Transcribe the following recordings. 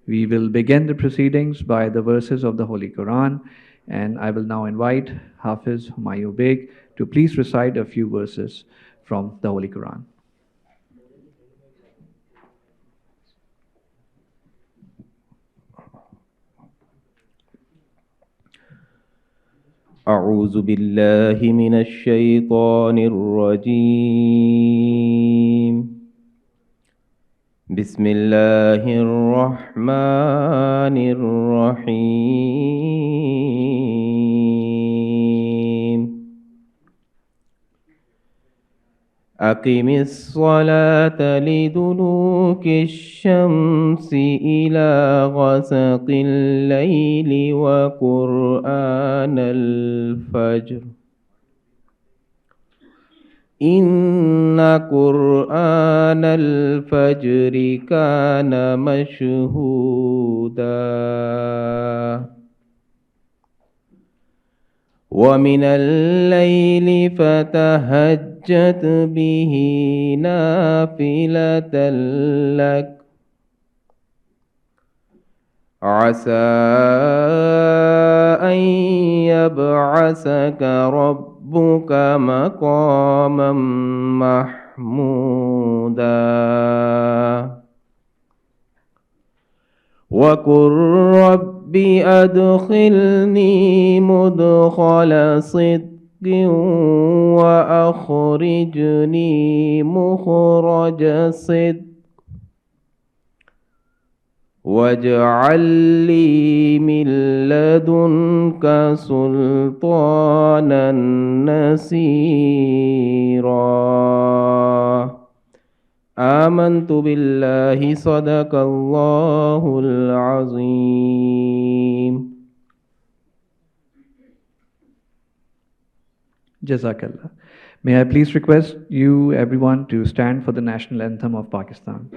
We will begin the proceedings by the verses of the Holy Quran, and I will now invite Hafiz Humayun Beg to please recite a few verses from the Holy Quran. أعوذ بالله من الشيطان الرجيم بسم الله الرحمن الرحيم أقم الصلاة لدلوك الشمس إلى غسق الليل وقرآن الفجر إن قرآن الفجر كان مشهودا ومن الليل فتهجد به نافلة لك عسى أن يبعثك ربك مقاما محمودا وقل رب أدخلني مدخل صدق وأخرجني مخرج صدق واجعل لي من لدنك سلطانا نصيرا آمنت بالله صدق الله العظيم. Jazakallah. May I please request you, everyone, to stand for the national anthem of Pakistan.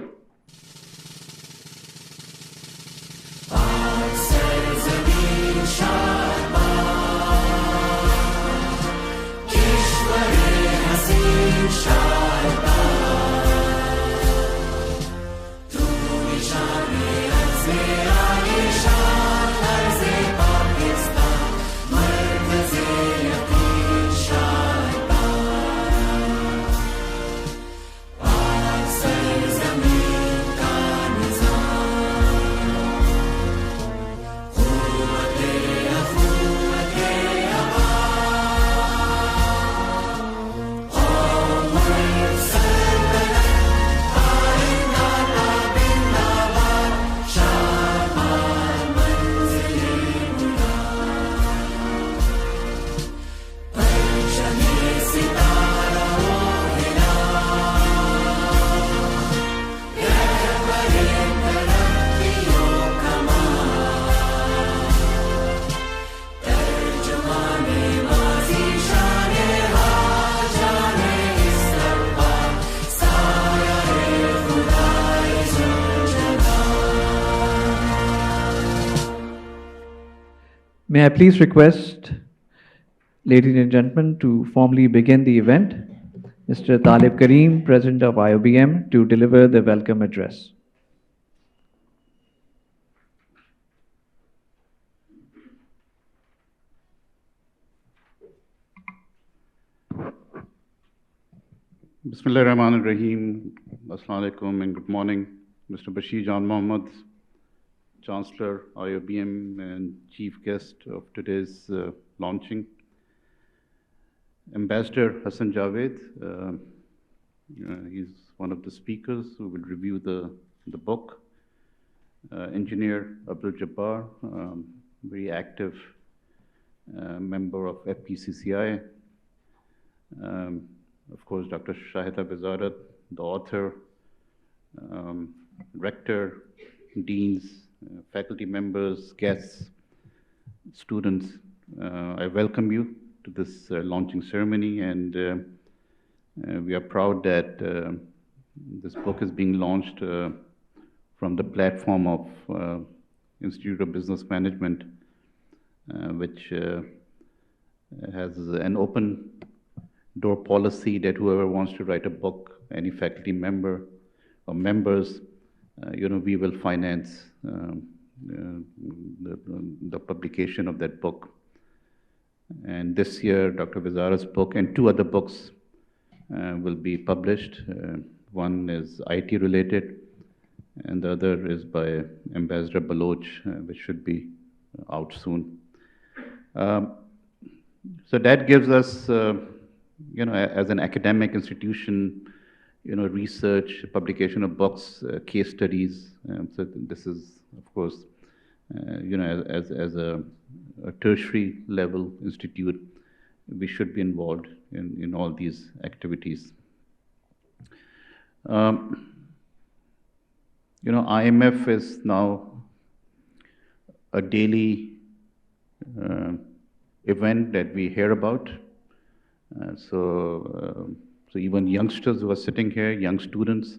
May I please request, ladies and gentlemen, to formally begin the event, Mr. Talib Kareem, President of IoBM, to deliver the welcome address. Bismillah ar-Rahman ar-Rahim. Assalamu alaikum and good morning. Mr. Bashir Jan Mohammed, Chancellor, IoBM, and Chief Guest of today's launching. Ambassador Hassan Javed, he's one of the speakers who will review the book. Engineer Abdul Jabbar, very active member of FPCCI. Of course, Dr. Shahida Bizarat, the author, rector, deans, faculty members, guests, students. I welcome you to this launching ceremony, and we are proud that this book is being launched from the platform of Institute of Business Management, which has an open door policy that whoever wants to write a book, any faculty member or members, we will finance the publication of that book. And this year, Dr. Vizara's book and two other books will be published. One is IT related, and the other is by Ambassador Baloch, which should be out soon. So that gives us, as an academic institution, research, publication of books, case studies. So this is, of course, as a tertiary level institute, we should be involved in all these activities. IMF is now a daily event that we hear about. So even youngsters who are sitting here, young students,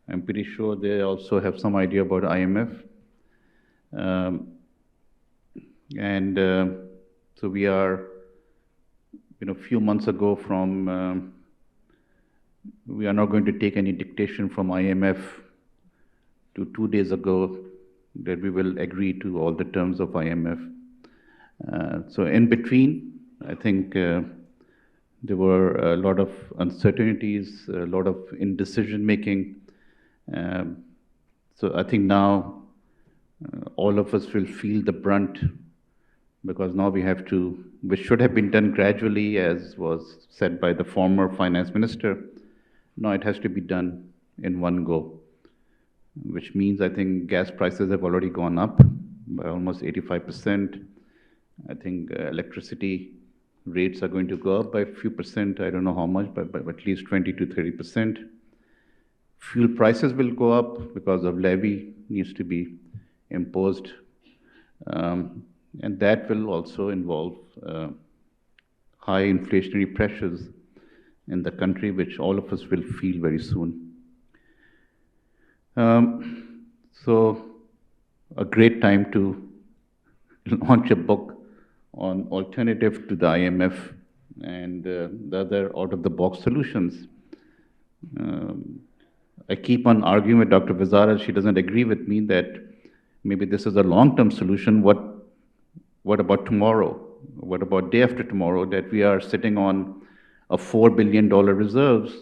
I'm pretty sure they also have some idea about IMF. So we are, a few months ago from, we are not going to take any dictation from IMF to 2 days ago that we will agree to all the terms of IMF. So in between, I think there were a lot of uncertainties, a lot of indecision making. So I think now all of us will feel the brunt, because now we have to, which should have been done gradually, as was said by the former finance minister, now it has to be done in one go, which means I think gas prices have already gone up by almost 85%. I think electricity rates are going to go up by a few percent. I don't know how much, but at least 20 to 30%. Fuel prices will go up because of levy needs to be imposed. And that will also involve high inflationary pressures in the country, which all of us will feel very soon. So a great time to launch a book on alternative to the IMF and the other out-of-the-box solutions. I keep on arguing with Dr. Vizara. She doesn't agree with me that maybe this is a long-term solution. What about tomorrow? What about day after tomorrow, that we are sitting on a $4 billion reserves?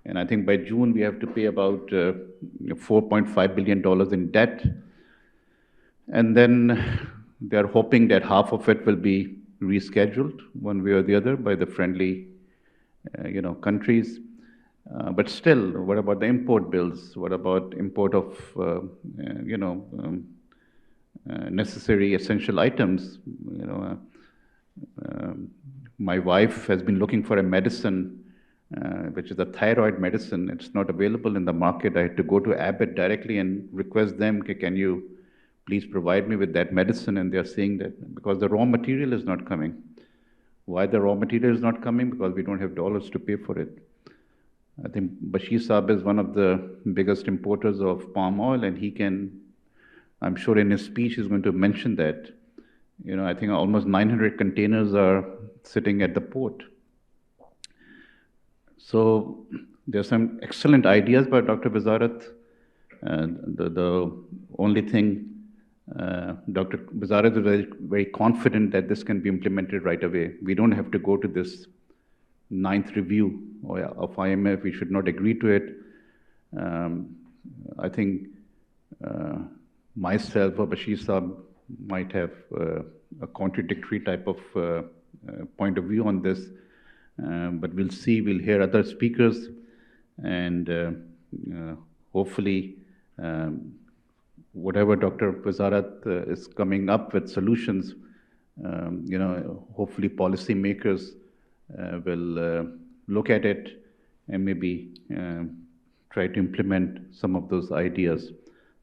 And I think by June we have to pay about $4.5 billion in debt. And then they are hoping that half of it will be rescheduled one way or the other by the friendly countries. But still, what about the import bills? What about import of necessary essential items? My wife has been looking for a medicine, which is a thyroid medicine. It's not available in the market. I had to go to Abbott directly and request them, can you please provide me with that medicine? And they're saying that because the raw material is not coming. Why the raw material is not coming? Because we don't have dollars to pay for it. I think Bashir Saab is one of the biggest importers of palm oil, and he can, I'm sure in his speech he's going to mention that. I think almost 900 containers are sitting at the port. So there's some excellent ideas by Dr. Vizarat. The only thing, Dr. Vizarat is very, very confident that this can be implemented right away. We don't have to go to this 9th review of IMF. We should not agree to it. I think myself or Bashir Saab might have a contradictory type of point of view on this, but we'll see. We'll hear other speakers, and hopefully whatever Dr. Vizarat is coming up with solutions, hopefully policymakers will look at it and maybe try to implement some of those ideas,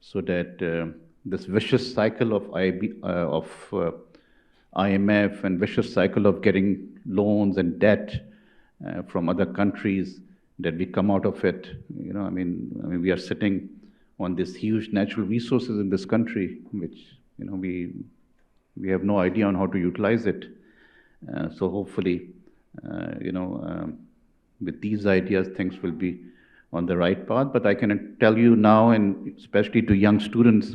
so that this vicious cycle of IMF and vicious cycle of getting loans and debt from other countries, that we come out of it. I mean, we are sitting on these huge natural resources in this country, which we have no idea on how to utilize it. So hopefully, with these ideas, things will be on the right path. But I can tell you now, and especially to young students,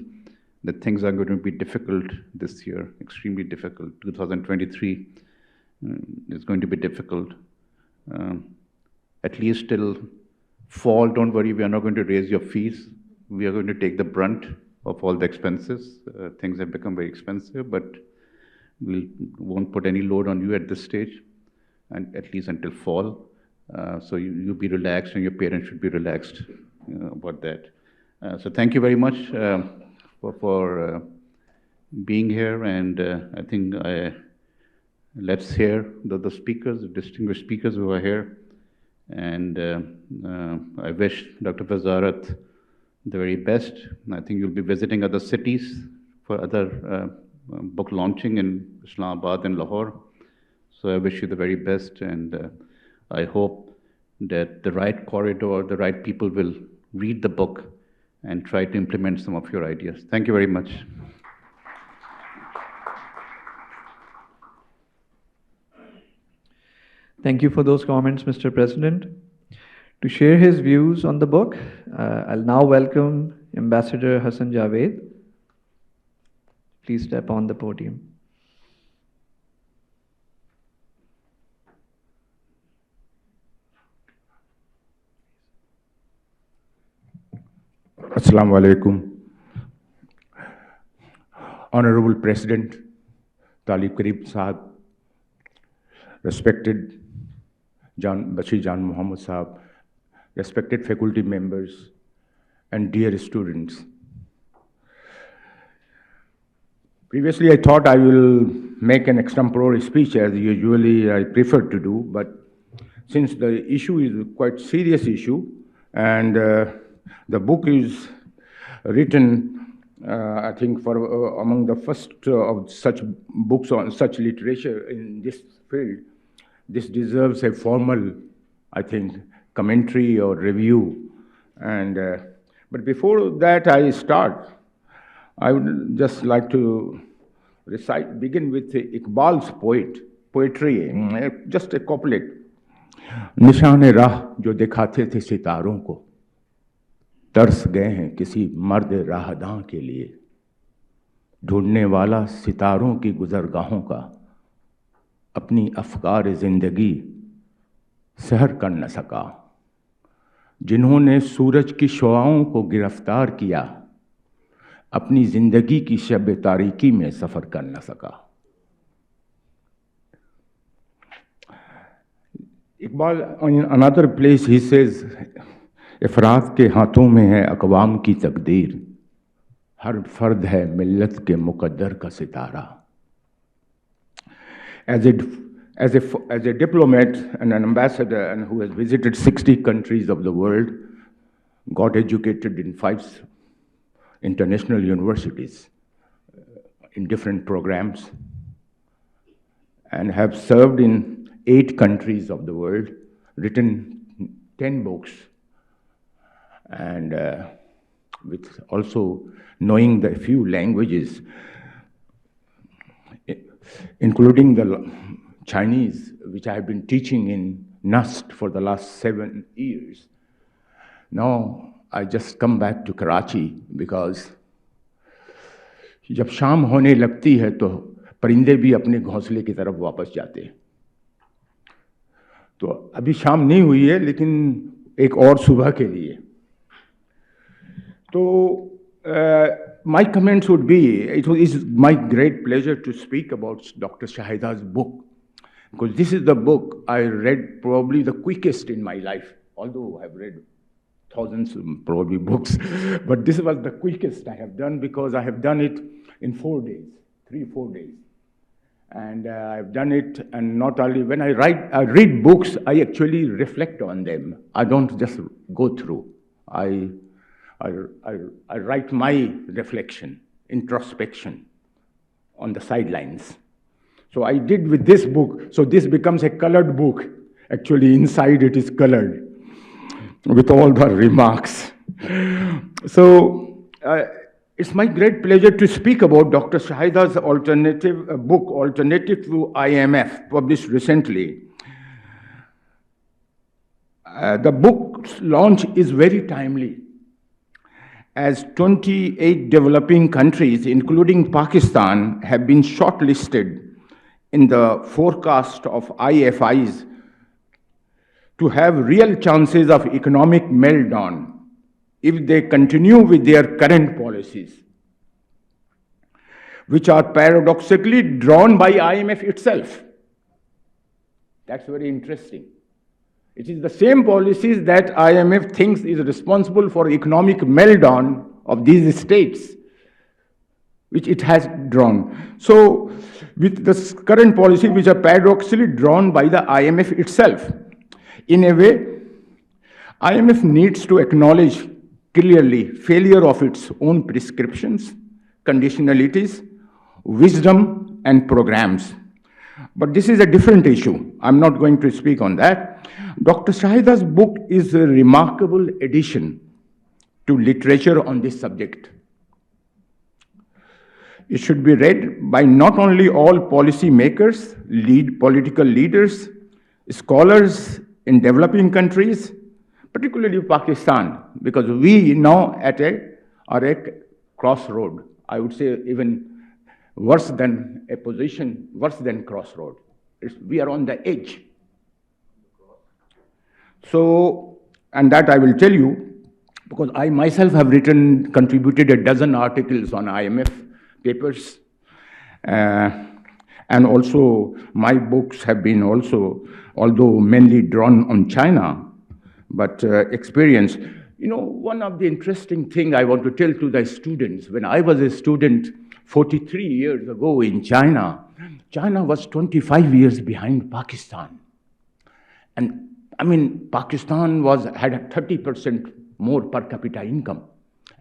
that things are going to be difficult this year, extremely difficult. 2023 is going to be difficult. At least till fall, don't worry, we are not going to raise your fees. We are going to take the brunt of all the expenses. Things have become very expensive, but we won't put any load on you at this stage, and at least until fall. So you be relaxed, and your parents should be relaxed about that. So thank you very much for being here, and I think let's hear the speakers, the distinguished speakers who are here. And I wish Dr. Wazarat the very best. I think you'll be visiting other cities for other book launching in Islamabad and Lahore. So I wish you the very best, and I hope that the right corridor, the right people will read the book and try to implement some of your ideas. Thank you very much. Thank you for those comments, Mr. President. To share his views on the book, I'll now welcome Ambassador Hassan Javed. Please step on the podium. Assalamu alaikum. Honorable President Talib Karim Sahab, respected Bashir Jan Muhammad Sahab, respected faculty members, and dear students. Previously, I thought I will make an extempore speech as usually I prefer to do, but since the issue is a quite serious issue, and the book is written, I think, for among the first of such books on such literature in this field, this deserves a formal, I think, commentary or review. And but before that I start, I would just like to begin with Iqbal's poetry, just a couplet. निशाने राह जो दिखाते थे सितारों को, तरस गए हैं किसी मर्द राहदां के लिए, ढूंढने वाला सितारों की गुजरगाहों का अपनी अफकार जिंदगी सहर कर न सका, जिन्होंने सूरज की शुआओं को गिरफ्तार किया, अपनी जिंदगी की शब तारीकी में सफर कर न सका. Iqbal, in another place he says, अफराद के हाथों में है अक़वाम की तकदीर, हर फर्द है मिल्लत के मुक़द्दर का सितारा. As a diplomat and an ambassador and who has visited 60 countries of the world, got educated in 5 international universities in different programs, and have served in 8 countries of the world, written 10 books, and with also knowing the few languages, including the Chinese, which I have been teaching in NUST for the last 7 years. Now I just come back to Karachi because जब शाम होने लगती है तो परिंदे भी अपने घोंसले की तरफ वापस जाते हैं. तो अभी शाम नहीं हुई है, लेकिन एक और सुबह के लिए. तो my comments would be, it is my great pleasure to speak about Dr. Shahida's book, because this is the book I read probably the quickest in my life, although I've read thousands of probably books, but this was the quickest I have done because I have done it in 4 days, 3-4 days. And I've done it, and not only when I read books, I actually reflect on them. I don't just go through. I write my reflection, introspection on the sidelines. So I did with this book. So this becomes a colored book. Actually, inside it is colored with all the remarks. So it's my great pleasure to speak about Dr. Shahida's book, Alternative to IMF, published recently. The book's launch is very timely, as 28 developing countries, including Pakistan, have been shortlisted in the forecast of IFIs to have real chances of economic meltdown if they continue with their current policies, which are paradoxically drawn by IMF itself. That's very interesting. It is the same policies that IMF thinks is responsible for economic meltdown of these states, which it has drawn. So, with the current policies, which are paradoxically drawn by the IMF itself, in a way, IMF needs to acknowledge clearly failure of its own prescriptions, conditionalities, wisdom, and programs. But this is a different issue. I'm not going to speak on that. Dr. Shahida's book is a remarkable addition to literature on this subject. It should be read by not only all policy makers, political leaders, scholars in developing countries, particularly Pakistan, because we now are at a crossroad. I would say even worse than a position, worse than crossroad. We are on the edge. So, and that I will tell you, because I myself have contributed a dozen articles on IMF papers, and also my books have been also, although mainly drawn on China, but experience. You know, one of the interesting thing I want to tell to the students, when I was a student 43 years ago in China, China was 25 years behind Pakistan. And I mean, Pakistan had a 30% more per capita income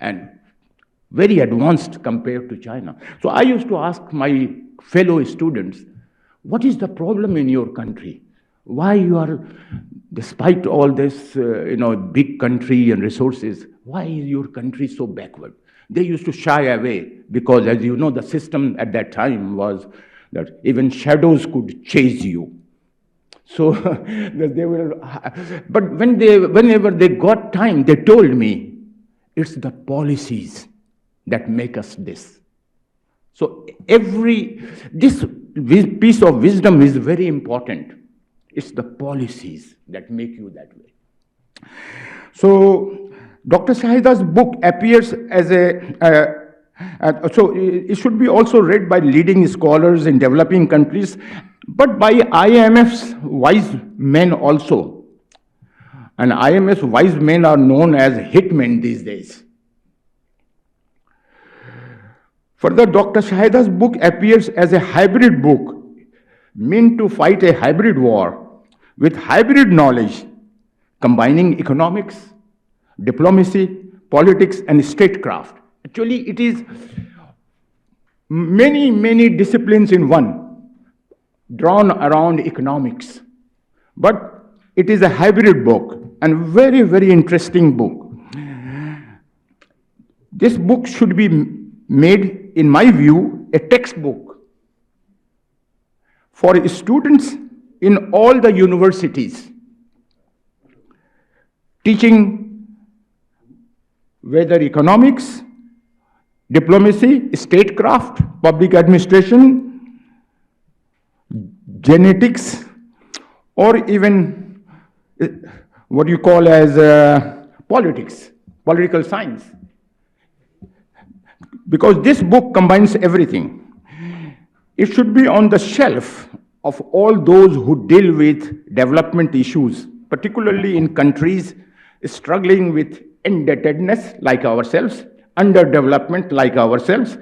and very advanced compared to China. So I used to ask my fellow students, what is the problem in your country? Why you are, despite all this, big country and resources, why is your country so backward? They used to shy away because, as you know, the system at that time was that even shadows could chase you. So they were, but whenever they got time, they told me, it's the policies that make us this. So this piece of wisdom is very important. It's the policies that make you that way. So Dr. Shahida's book appears as so it should be also read by leading scholars in developing countries, but by IMF's wise men also. And IMF's wise men are known as hitmen these days. Further, Dr. Shahida's book appears as a hybrid book meant to fight a hybrid war with hybrid knowledge, combining economics, diplomacy, politics, and statecraft. Actually, it is many, many disciplines in one, drawn around economics. But it is a hybrid book and very, very interesting book. This book should be made, in my view, a textbook for students in all the universities, teaching whether economics, diplomacy, statecraft, public administration, genetics, or even what you call as politics, political science. Because this book combines everything. It should be on the shelf of all those who deal with development issues, particularly in countries struggling with indebtedness like ourselves, underdevelopment like ourselves,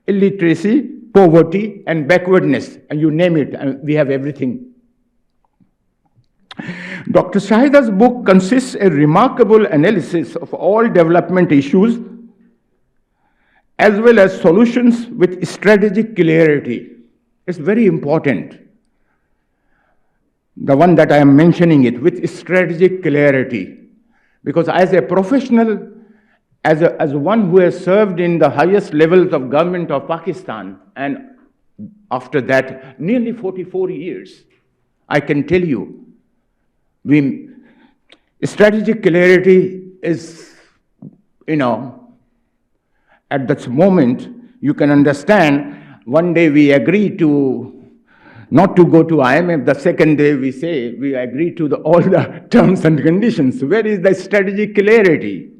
illiteracy, poverty, and backwardness, and you name it, and we have everything. Dr. Shahida's book consists a remarkable analysis of all development issues as well as solutions with strategic clarity. It's very important. The one that I am mentioning it, with strategic clarity. Because as a professional, as one who has served in the highest levels of government of Pakistan, and after that, nearly 44 years, I can tell you, Strategic clarity is, at that moment, you can understand, one day we agree to not to go to IMF, the second day we say we agree to all the terms and conditions. Where is the strategic clarity?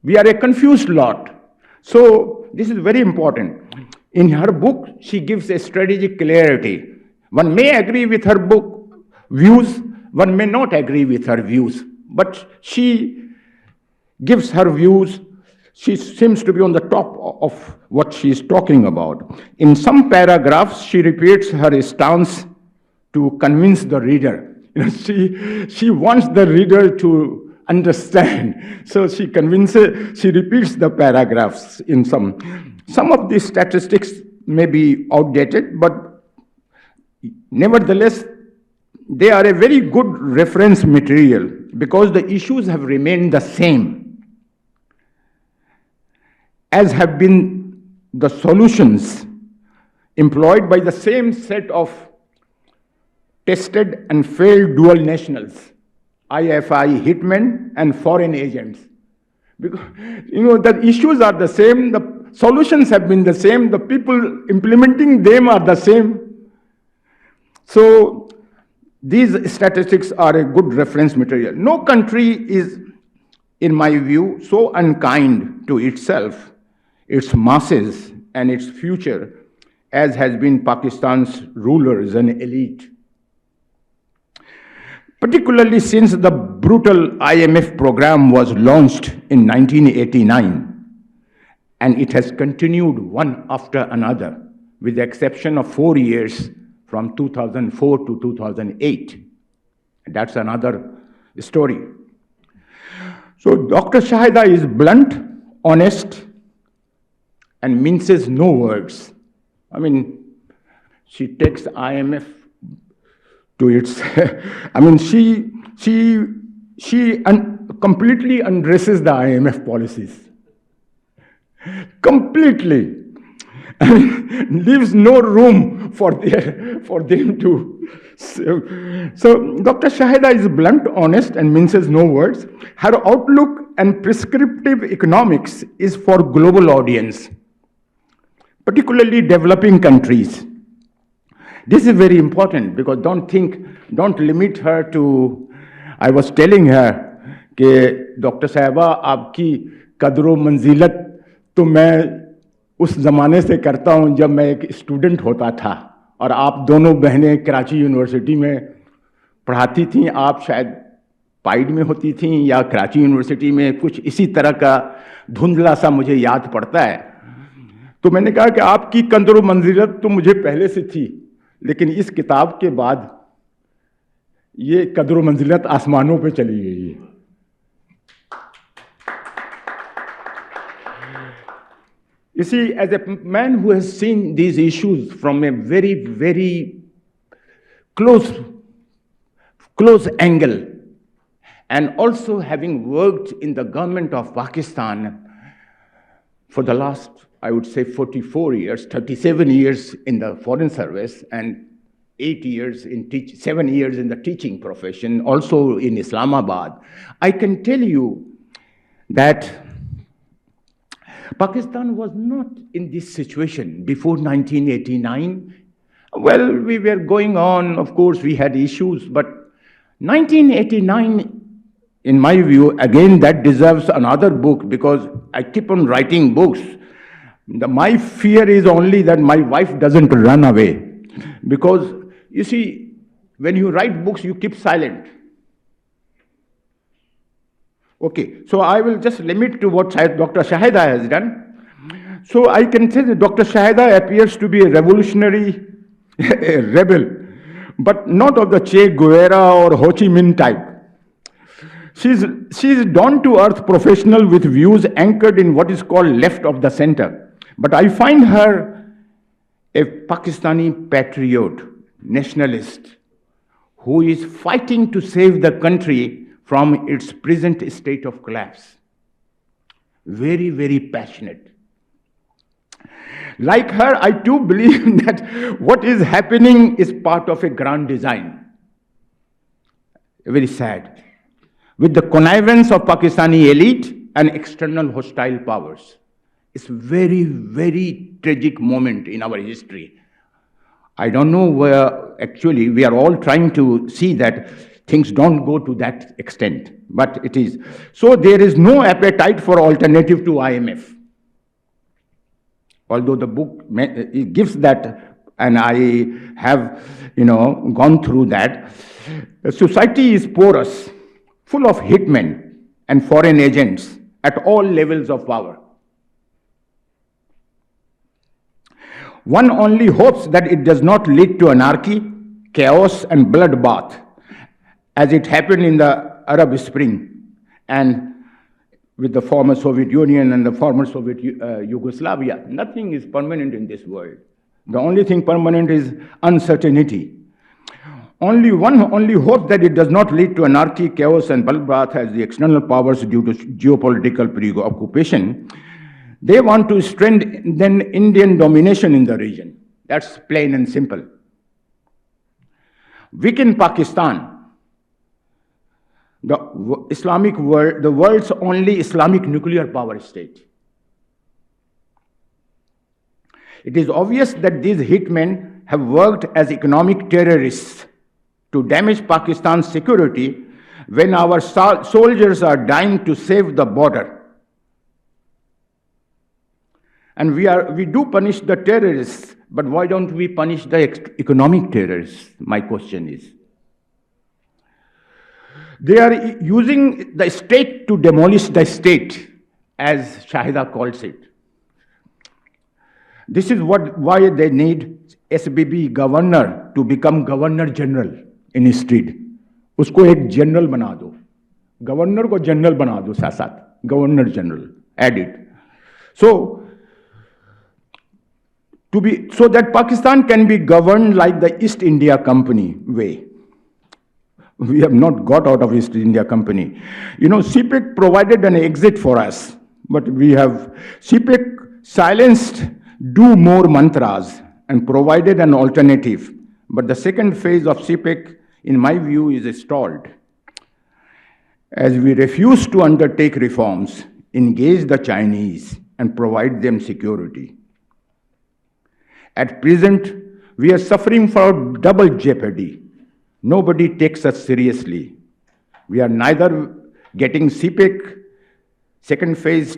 We are a confused lot. So this is very important. In her book, she gives a strategic clarity. One may agree with her book views, one may not agree with her views, but she gives her views. She seems to be on the top of what she is talking about. In some paragraphs, she repeats her stance to convince the reader. She wants the reader to understand. So she repeats the paragraphs in some. Some of these statistics may be outdated, but nevertheless, they are a very good reference material because the issues have remained the same, as have been the solutions employed by the same set of tested and failed dual nationals, IFI hitmen and foreign agents. Because, the issues are the same, the solutions have been the same, the people implementing them are the same. So these statistics are a good reference material. No country is, in my view, so unkind to itself, its masses, and its future as has been Pakistan's rulers and elite. Particularly since the brutal IMF program was launched in 1989, and it has continued one after another, with the exception of 4 years from 2004 to 2008. That's another story. So Dr. Shahida is blunt, honest, and minces no words. I mean, she takes IMF to its, she completely undresses the IMF policies. Completely. Leaves no room for them to. So Dr. Shahida is blunt, honest, and minces no words. Her outlook and prescriptive economics is for global audience, particularly developing countries. This is very important because don't limit her to, I was telling her कि doctor साहबा आपकी कदर मंजिलत तो मैं उस ज़माने से करता हूँ जब मैं एक स्टूडेंट होता था और आप दोनों बहनें कराची यूनिवर्सिटी में पढ़ाती थीं, आप शायद पाइड में होती थीं या कराची यूनिवर्सिटी में, कुछ इसी तरह का धुंधला सा मुझे याद पड़ता है। तो मैंने कहा कि आपकी कदर मंजिलत तो मुझे पहले से थी, लेकिन इस किताब के बाद ये कदर मंजिलत आसमानों पे चली गई है। You see, as a man who has seen these issues from a very, very close angle, and also having worked in the government of Pakistan for the last, I would say, 44 years, 37 years in the foreign service, and 7 years in the teaching profession, also in Islamabad, I can tell you that Pakistan was not in this situation before 1989. Well, we were going on, of course, we had issues, but 1989, in my view, again, that deserves another book because I keep on writing books. My fear is only that my wife doesn't run away. Because, you see, when you write books, you keep silent. Okay, so I will just limit to what Dr. Shahida has done. So I can say that Dr. Shahida appears to be a revolutionary, a rebel, but not of the Che Guevara or Ho Chi Minh type. She's down-to-earth professional with views anchored in what is called left of the center. But I find her a Pakistani patriot, nationalist, who is fighting to save the country from its present state of collapse. Very, very passionate. Like her, I too believe that what is happening is part of a grand design. Very sad. with the connivance of Pakistani elite and external hostile powers. It's a very, very tragic moment in our history. I don't know where, actually, we are all trying to see that things don't go to that extent, but it is. So there is no appetite for alternative to IMF. Although the book it gives that, and I have, gone through that. Society is porous, full of hitmen and foreign agents at all levels of power. One only hopes that it does not lead to anarchy, chaos, and bloodbath, as it happened in the Arab Spring and with the former Soviet Union and the former Soviet Yugoslavia. Nothing is permanent in this world. The only thing permanent is uncertainty. One only hopes that it does not lead to anarchy, chaos, and bloodbath as the external powers due to geopolitical preoccupation. They want to strengthen Indian domination in the region. That's plain and simple. Weaken Pakistan, the Islamic world, the world's only Islamic nuclear power state. It is obvious that these hitmen have worked as economic terrorists to damage Pakistan's security when our soldiers are dying to save the border. And we do punish the terrorists, but why don't we punish the economic terrorists? My question is. They are using the state to demolish the state, as Shahida calls it. This is why they need SBB governor to become governor general instead. उसको एक general बना दो, governor को general बना दो साथ साथ, governor general, add it. So that Pakistan can be governed like the East India Company way. We have not got out of East India Company. CPEC provided an exit for us, but CPEC silenced do more mantras and provided an alternative. But the second phase of CPEC, in my view, is stalled. As we refuse to undertake reforms, engage the Chinese, and provide them security. At present, we are suffering for double jeopardy. Nobody takes us seriously. We are neither getting CPEC second phase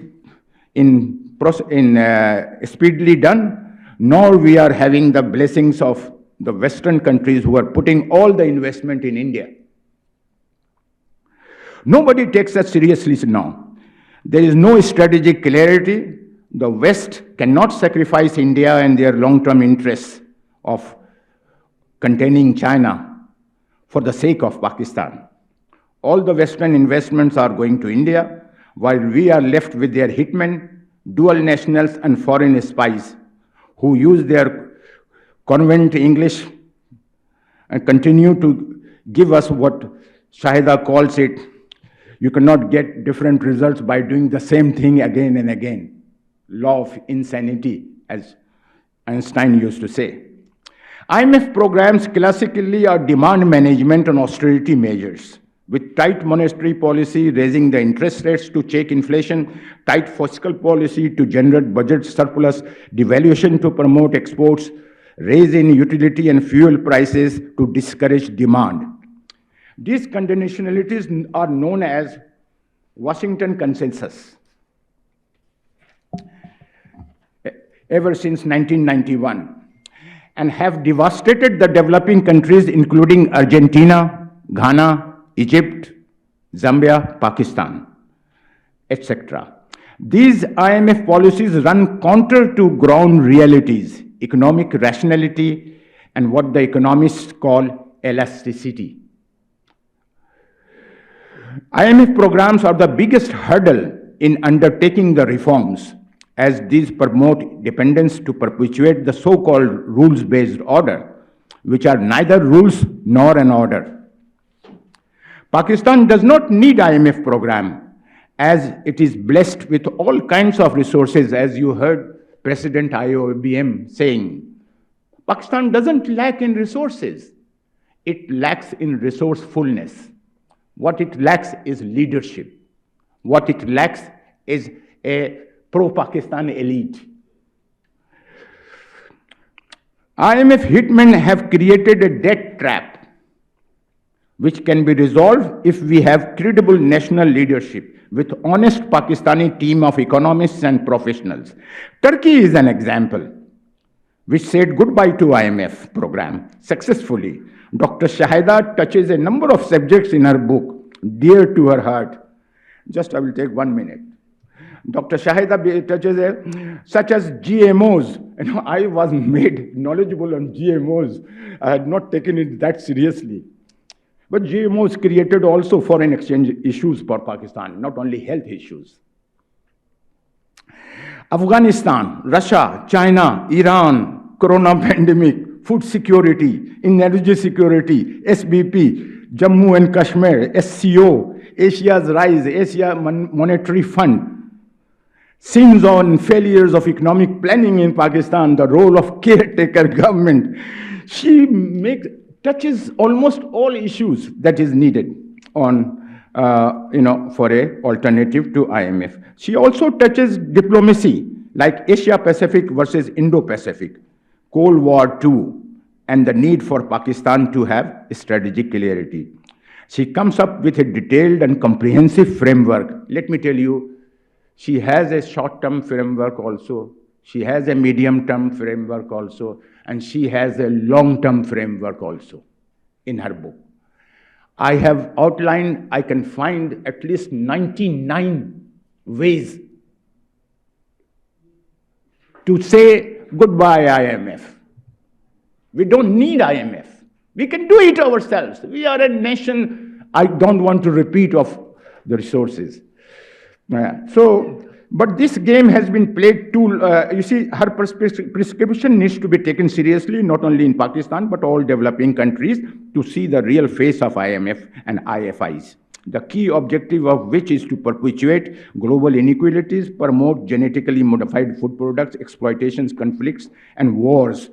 speedily done, nor we are having the blessings of the Western countries who are putting all the investment in India. Nobody takes us seriously now. There is no strategic clarity. The West cannot sacrifice India and their long-term interests of containing China for the sake of Pakistan. All the Western investments are going to India, while we are left with their hitmen, dual nationals, and foreign spies who use their convent English and continue to give us what Shahida calls it. You cannot get different results by doing the same thing again and again. Law of insanity, as Einstein used to say. IMF programs classically are demand management and austerity measures, with tight monetary policy raising the interest rates to check inflation, tight fiscal policy to generate budget surplus, devaluation to promote exports, raise in utility and fuel prices to discourage demand. These conditionalities are known as Washington Consensus. Ever since 1991, and have devastated the developing countries including Argentina, Ghana, Egypt, Zambia, Pakistan, etc. These IMF policies run counter to ground realities, economic rationality, and what the economists call elasticity. IMF programs are the biggest hurdle in undertaking the reforms, as these promote dependence to perpetuate the so-called rules-based order, which are neither rules nor an order. Pakistan does not need IMF program, as it is blessed with all kinds of resources, as you heard President IoBM saying. Pakistan doesn't lack in resources. It lacks in resourcefulness. What it lacks is leadership. What it lacks is a pro-Pakistan elite. IMF hitmen have created a debt trap which can be resolved if we have credible national leadership with honest Pakistani team of economists and professionals. Turkey is an example which said goodbye to IMF program successfully. Dr. Shahida touches a number of subjects in her book, dear to her heart. Just I will take 1 minute. Dr. Shahida touches such as GMOs. I was made knowledgeable on GMOs. I had not taken it that seriously. But GMOs created also foreign exchange issues for Pakistan, not only health issues. Afghanistan, Russia, China, Iran, corona pandemic, food security, energy security, SBP, Jammu and Kashmir, SCO, Asia's rise, Asia Monetary Fund, sins on failures of economic planning in Pakistan, the role of caretaker government. She touches almost all issues that is needed on, for a alternative to IMF. She also touches diplomacy, like Asia-Pacific versus Indo-Pacific, Cold War II, and the need for Pakistan to have strategic clarity. She comes up with a detailed and comprehensive framework. Let me tell you, she has a short-term framework also, she has a medium-term framework also, and she has a long-term framework also in her book. I have outlined, I can find at least 99 ways to say goodbye IMF. We don't need IMF. We can do it ourselves. We are a nation, I don't want to repeat of the resources. But this game has been played too, you see, her prescription needs to be taken seriously, not only in Pakistan, but all developing countries to see the real face of IMF and IFIs. The key objective of which is to perpetuate global inequalities, promote genetically modified food products, exploitations, conflicts, and wars,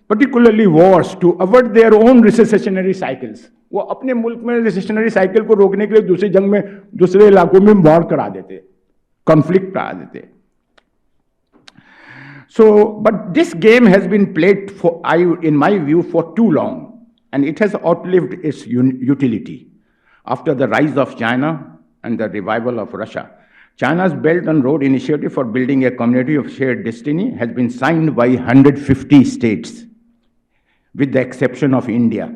particularly wars, to avert their own recessionary cycles. वो अपने मुल्क में recessionary cycle को रोकने के लिए दूसरी जंग में दूसरे इलाकों में वॉर करा देते, कॉन्फ्लिक्ट करा देते. So, but this game has been played in my view, for too long, and it has outlived its utility. After the rise of China and the revival of Russia, China's Belt and Road Initiative for building a community of shared destiny has been signed by 150 states, with the exception of India.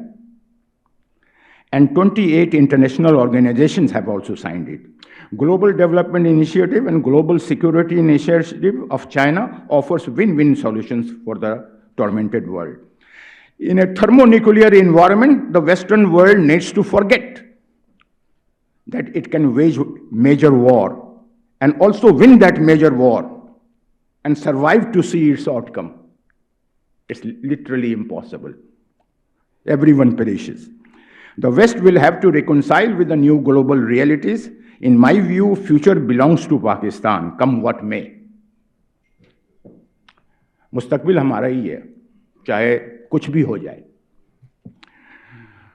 And 28 international organizations have also signed it. Global Development Initiative and Global Security Initiative of China offers win-win solutions for the tormented world. In a thermonuclear environment, the Western world needs to forget that it can wage major war and also win that major war and survive to see its outcome. It's literally impossible. Everyone perishes. The West will have to reconcile with the new global realities. In my view, future belongs to Pakistan, come what may. मुस्तकबिल हमारा ही है, चाहे कुछ भी हो जाए.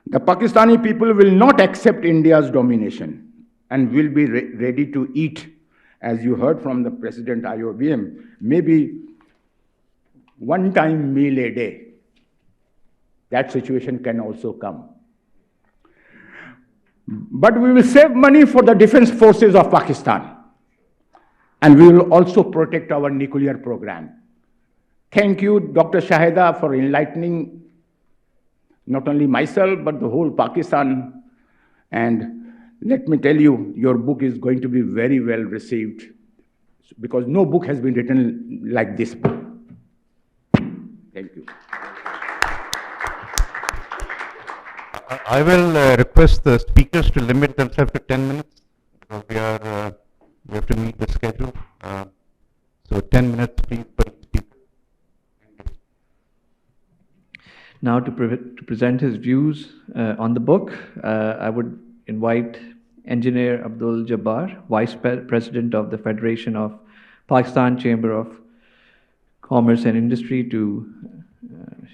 The Pakistani people will not accept India's domination and will be ready to eat, as you heard from the President IoBM, maybe one-time meal a day. That situation can also come. But we will save money for the defense forces of Pakistan, and we will also protect our nuclear program. Thank you, Dr. Shahida, for enlightening not only myself, but the whole Pakistan. And let me tell you, your book is going to be very well received, because no book has been written like this book. Thank you. I will request the speakers to limit themselves to 10 minutes, because we have to meet the schedule. So 10 minutes, please, per speaker. Now to present his views on the book, I would invite Engineer Abdul Jabbar, Vice President of the Federation of Pakistan Chamber of Commerce and Industry, to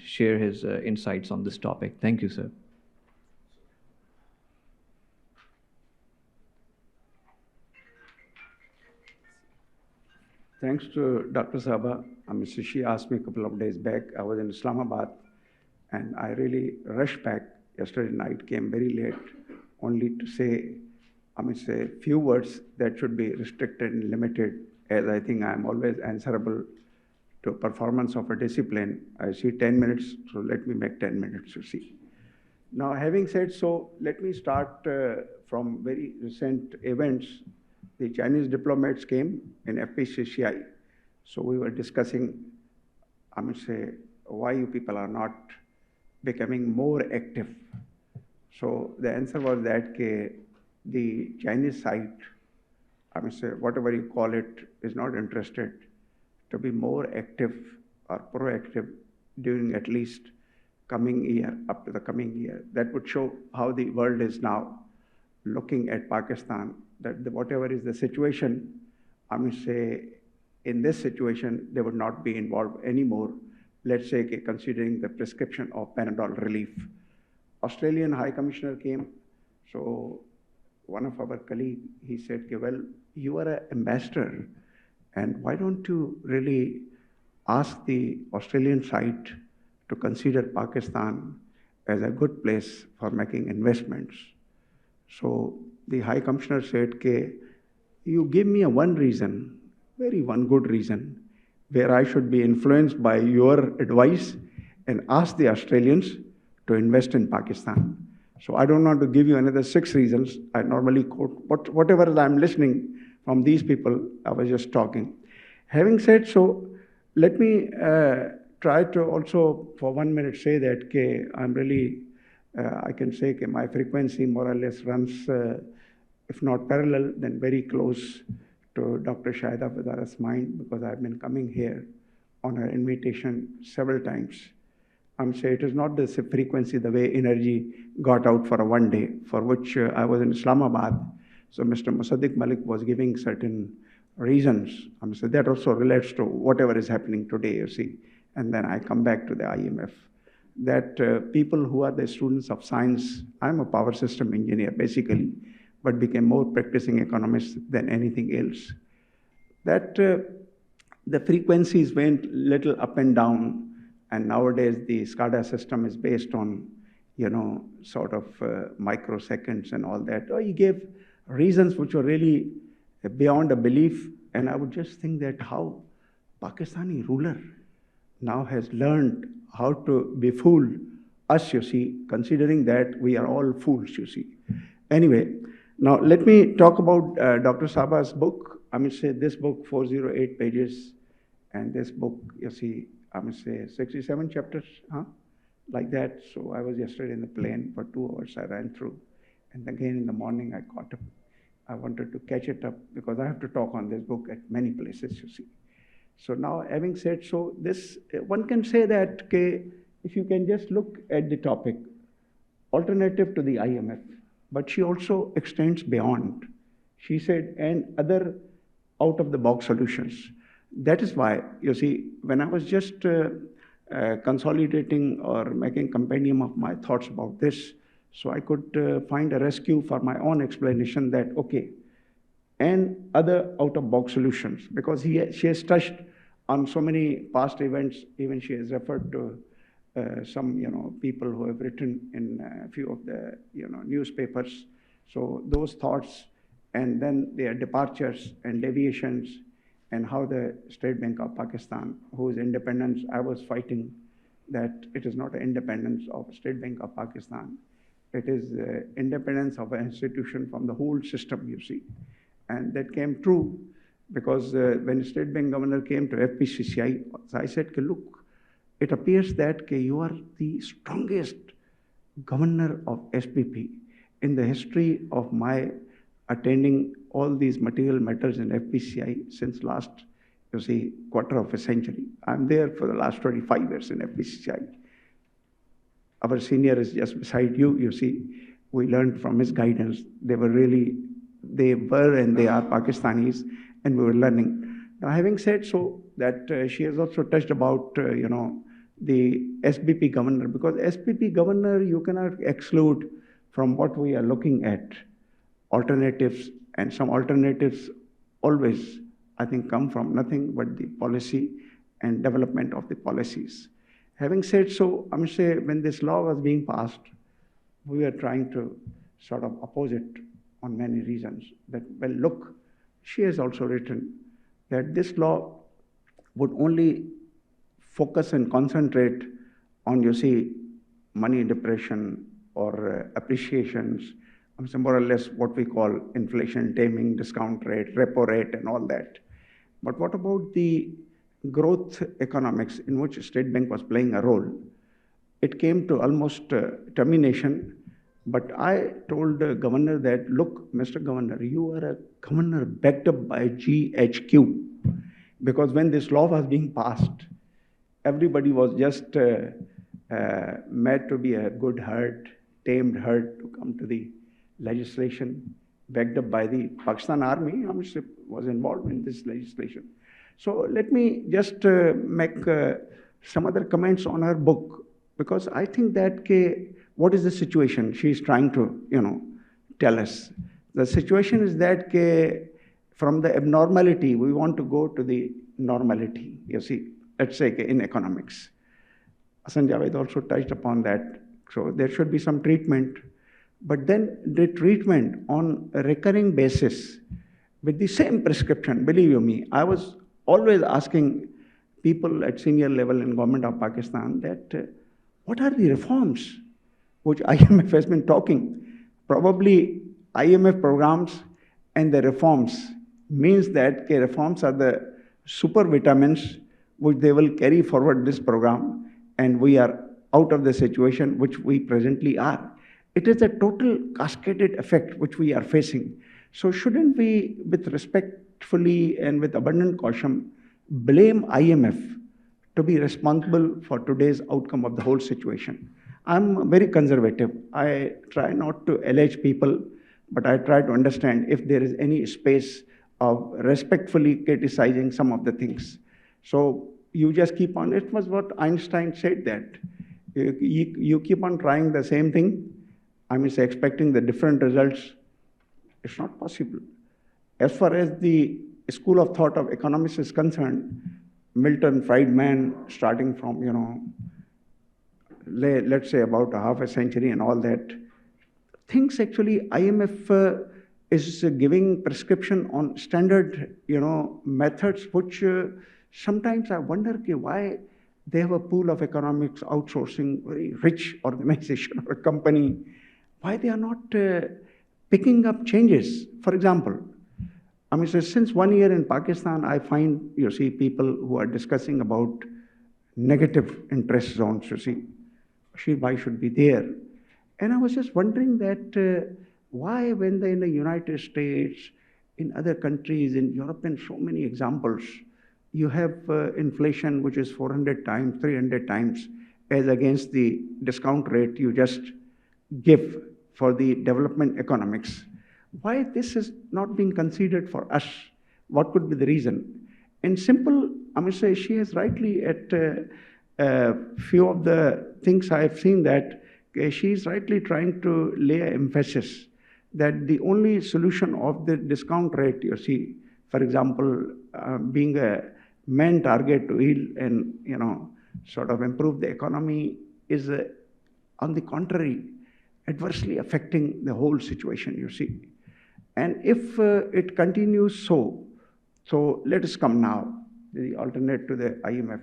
share his insights on this topic. Thank you, sir. Thanks to Dr. Sabha. So she asked me a couple of days back. I was in Islamabad, and I really rushed back yesterday night, came very late, only to say, say few words that should be restricted and limited, as I think I'm always answerable to performance of a discipline. I see 10 minutes, so let me make 10 minutes, you see. Now, having said so, let me start from very recent events. The Chinese diplomats came in FPCCI. So we were discussing, say, why you people are not becoming more active. So the answer was that the Chinese side, say, whatever you call it, is not interested to be more active or proactive during at least coming year, up to the coming year. That would show how the world is now looking at Pakistan, that whatever is the situation, say, in this situation, they would not be involved anymore, let's say, considering the prescription of Panadol relief. Australian High Commissioner came, so one of our colleagues, he said, well, you are an ambassador, and why don't you really ask the Australian side to consider Pakistan as a good place for making investments? So the High Commissioner said, you give me one reason, one good reason, where I should be influenced by your advice and ask the Australians to invest in Pakistan. So I don't want to give you another 6 reasons. I normally quote whatever I'm listening from these people. I was just talking. Having said so, let me try to also for 1 minute say that I'm really, I can say my frequency more or less runs, if not parallel, then very close to Dr. Shahida Fidara's mind, because I've been coming here on her invitation several times. Say it is not the frequency, the way energy got out for a 1 day, for which I was in Islamabad. So Mr. Musaddiq Malik was giving certain reasons. So that also relates to whatever is happening today, you see. And then I come back to the IMF. That people who are the students of science, I'm a power system engineer basically, but became more practicing economist than anything else. That the frequencies went little up and down, and nowadays the SCADA system is based on, sort of microseconds and all that. He gave reasons which were really beyond a belief, and I would just think that how Pakistani ruler now has learned how to befool us, you see, considering that we are all fools, you see. Anyway, now let me talk about Dr. Saba's book. Say this book, 408 pages, and this book, you see, 67 chapters, like that. So I was yesterday in the plane for 2 hours, I ran through. And again in the morning, I caught up. I wanted to catch it up because I have to talk on this book at many places, you see. So now, having said so, this, one can say that if you can just look at the topic, alternative to the IMF, but she also extends beyond. She said, and other out-of-the-box solutions. That is why, you see, when I was just consolidating or making compendium of my thoughts about this, so I could find a rescue for my own explanation that, and other out-of-box solutions, because she has touched on so many past events. Even she has referred to some, people who have written in a few of the, newspapers. So those thoughts, and then their departures and deviations, and how the State Bank of Pakistan, whose independence I was fighting, that it is not an independence of State Bank of Pakistan. It is independence of an institution from the whole system, you see. And that came true because when State Bank Governor came to FPCCI, I said, look, it appears that you are the strongest governor of SBP in the history of my attending all these material matters in FPCI since last, you see, quarter of a century. I'm there for the last 25 years in FPCI. Our senior is just beside you, you see. We learned from his guidance. They were and they are Pakistanis, and we were learning. Now, having said so, that she has also touched about, the SBP governor, because SBP governor, you cannot exclude from what we are looking at alternatives, and some alternatives always I think, come from nothing but the policy and development of the policies. Having said so, I must say, when this law was being passed, we were trying to sort of oppose it on many reasons. That, well, look, she has also written that this law would only focus and concentrate on, you see, money depression or appreciations, more or less what we call inflation taming, discount rate, repo rate, and all that. But what about the growth economics in which State Bank was playing a role? It came to almost termination, but I told the governor that, look, Mr. Governor, you are a governor backed up by GHQ, because when this law was being passed, everybody was just made to be a good herd, tamed herd to come to the legislation, backed up by the Pakistan Army, which was involved in this legislation. So let me just make some other comments on her book, because I think that what is the situation she is trying to, tell us. The situation is that from the abnormality, we want to go to the normality, you see, let's say in economics. Hassan Javed also touched upon that. So there should be some treatment, but then the treatment on a recurring basis with the same prescription. Believe you me, I was always asking people at senior level in government of Pakistan that what are the reforms which IMF has been talking? Probably IMF programs and the reforms means that reforms are the super vitamins which they will carry forward this program, and we are out of the situation which we presently are. It is a total cascaded effect which we are facing. So shouldn't we, with respectfully and with abundant caution, blame IMF to be responsible for today's outcome of the whole situation? I'm very conservative. I try not to allege people, but I try to understand if there is any space of respectfully criticizing some of the things. So you just keep on, it was what Einstein said, that you keep on trying the same thing, expecting the different results. It's not possible. As far as the school of thought of economics is concerned, Milton, Friedman, starting from, let's say about a half a century and all that, things actually IMF is giving prescription on standard, methods, which sometimes I wonder why they have a pool of economics outsourcing, very rich organization or company, why they are not picking up changes. For example, since 1 year in Pakistan, I find, people who are discussing about negative interest zones, why should be there. And I was just wondering that why, when they're in the United States, in other countries, in Europe, and so many examples, you have inflation which is 400 times, 300 times as against the discount rate you just give for the development economics. Why this is not being considered for us? What could be the reason? In simple, she has rightly at a few of the things I have seen that she is rightly trying to lay an emphasis that the only solution of the discount rate, for example, being a main target to yield and, sort of improve the economy is, on the contrary, adversely affecting the whole situation, And if it continues so let us come now, the alternate to the IMF.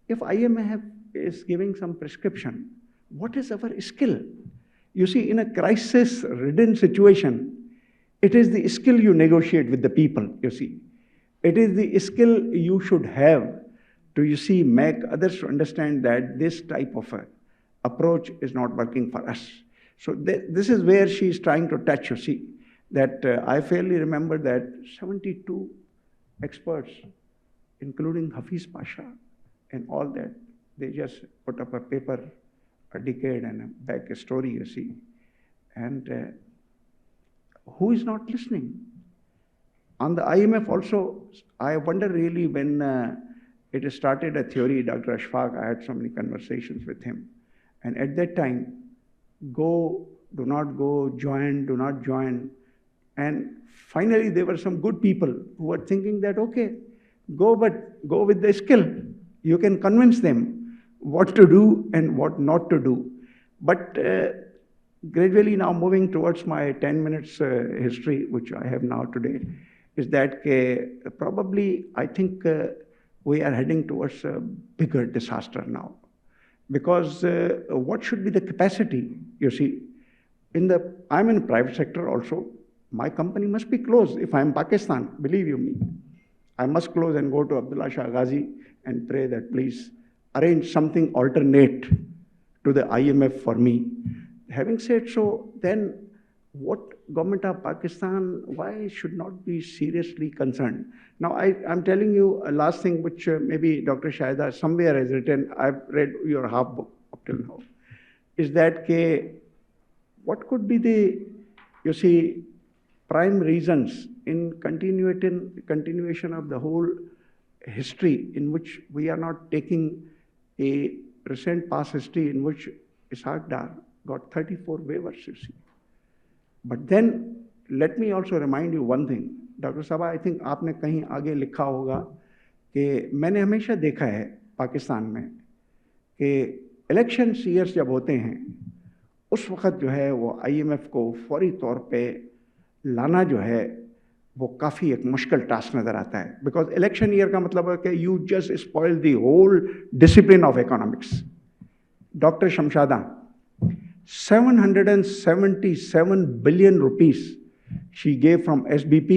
If IMF is giving some prescription, what is our skill? In a crisis-ridden situation, it is the skill you negotiate with the people, It is the skill you should have to, make others understand that this type of approach is not working for us. So this is where she is trying to touch, that I fairly remember that 72 experts, including Hafiz Pasha and all that, they just put up a paper, a decade and a back story, And who is not listening? On the IMF also, I wonder really when it started a theory, Dr. Ashfaq, I had so many conversations with him. And at that time, go, do not go, join, do not join. And finally, there were some good people who were thinking that, okay, go with the skill. You can convince them what to do and what not to do. But gradually now moving towards my 10 minutes history, which I have now today, is that probably I think we are heading towards a bigger disaster now. Because what should be the capacity? You see, I'm in the private sector also. My company must be closed. If I'm Pakistan, believe you me, I must close and go to Abdullah Shah Ghazi and pray that please arrange something alternate to the IMF for me. Having said so, then what government of Pakistan, why should not be seriously concerned? Now, I'm telling you a last thing which maybe Dr. Shahida somewhere has written, I've read your half book up till now, is that what could be the, you see, prime reasons in continuation of the whole history in which we are not taking a recent past history in which Ishaq Dar got 34 waivers, you see. But then, let me also remind you one thing. Dr. Sabha, I think आपने कहीं आगे लिखा होगा कि मैंने हमेशा देखा है पाकिस्तान में कि इलेक्शन ईयर्स जब होते हैं उस वक्त जो है वो IMF को फौरी तौर पे लाना जो है वो काफ़ी एक मुश्किल टास्क नज़र आता है बिकॉज इलेक्शन ईयर का मतलब है कि you just spoil the whole discipline of economics. Doctor Shamshada 777 billion rupees she gave from SBP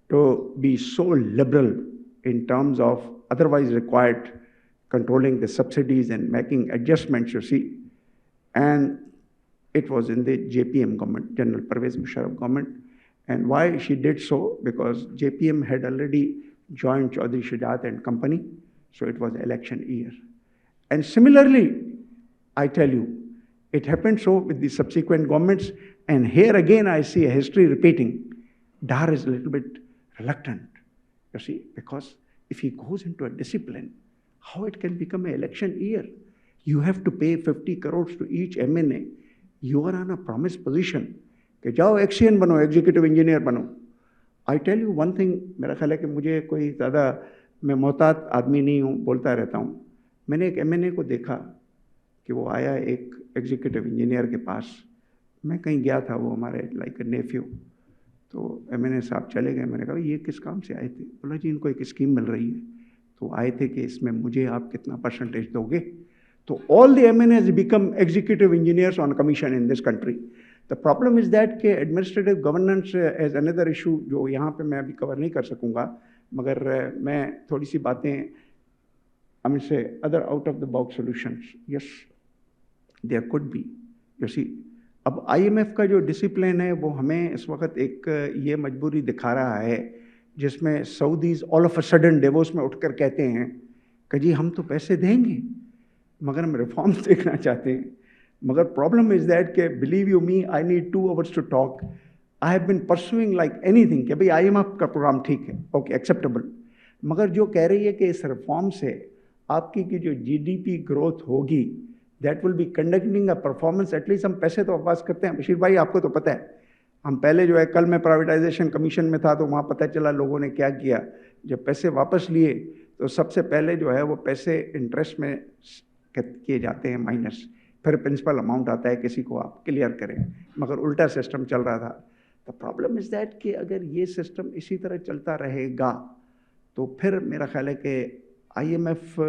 to be so liberal in terms of otherwise required controlling the subsidies and making adjustments, you see. And it was in the JPM government, General Pervez Musharraf government. And why she did so? Because JPM had already joined Chaudhry Shujat and company, so it was election year. And similarly, I tell you, it happened so with the subsequent governments, and here again I see a history repeating. Dar is a little bit reluctant, you see, because if he goes into a discipline, how it can become an election year? You have to pay 50 crores to each MNA. You are on a promised position. कि जाओ एक्सियन बनो, executive engineer बनो. I tell you one thing, मेरा ख्याल है कि मुझे कोई ज़्यादा, मैं मोहतात आदमी नहीं हूँ, बोलता रहता हूँ. मैंने एक MNA को देखा कि वो आया एक एग्जीक्यूटिव इंजीनियर के पास. मैं कहीं गया था, वो हमारे लाइक नेफ्यू. तो MNA साहब चले गए. मैंने कहा ये किस काम से आए थे? बोला जी इनको एक स्कीम मिल रही है, तो आए थे कि इसमें मुझे आप कितना परसेंटेज दोगे. तो all the MNAs become executive engineers on commission in this country. The problem is that कि administrative governance as another issue जो यहाँ पे मैं अभी कवर नहीं कर सकूँगा, मगर मैं थोड़ी सी बातें I mean say other out of the box solutions. Yes, there could be. You see, अब IMF का जो डिसिप्लिन है वो हमें इस वक्त एक ये मजबूरी दिखा रहा है जिसमें Saudis all of a sudden Davos में उठकर कहते हैं कि जी हम तो पैसे देंगे मगर हम रिफॉर्म्स देखना चाहते हैं. मगर प्रॉब्लम इज दैट कि believe you me, I need 2 hours to talk. I have been pursuing like anything कि भाई IMF का प्रोग्राम ठीक है, ओके एक्सेप्टेबल, मगर जो कह रही है कि इस रिफॉर्म से आपकी की जो GDP ग्रोथ होगी that will be conducting a performance. At least हम पैसे तो वापस करते हैं. बशीर भाई आपको तो पता है, हम पहले जो है, कल मैं प्राइवेटाइजेशन कमीशन में था तो वहाँ पता चला लोगों ने क्या किया. जब पैसे वापस लिए तो सबसे पहले जो है वो पैसे इंटरेस्ट में किए जाते हैं माइनस, फिर प्रिंसिपल अमाउंट आता है किसी को आप क्लियर करें, मगर उल्टा सिस्टम चल रहा था. द प्रॉब्लम इज़ दैट कि अगर ये सिस्टम इसी तरह चलता रहेगा तो फिर मेरा ख्याल है कि IMF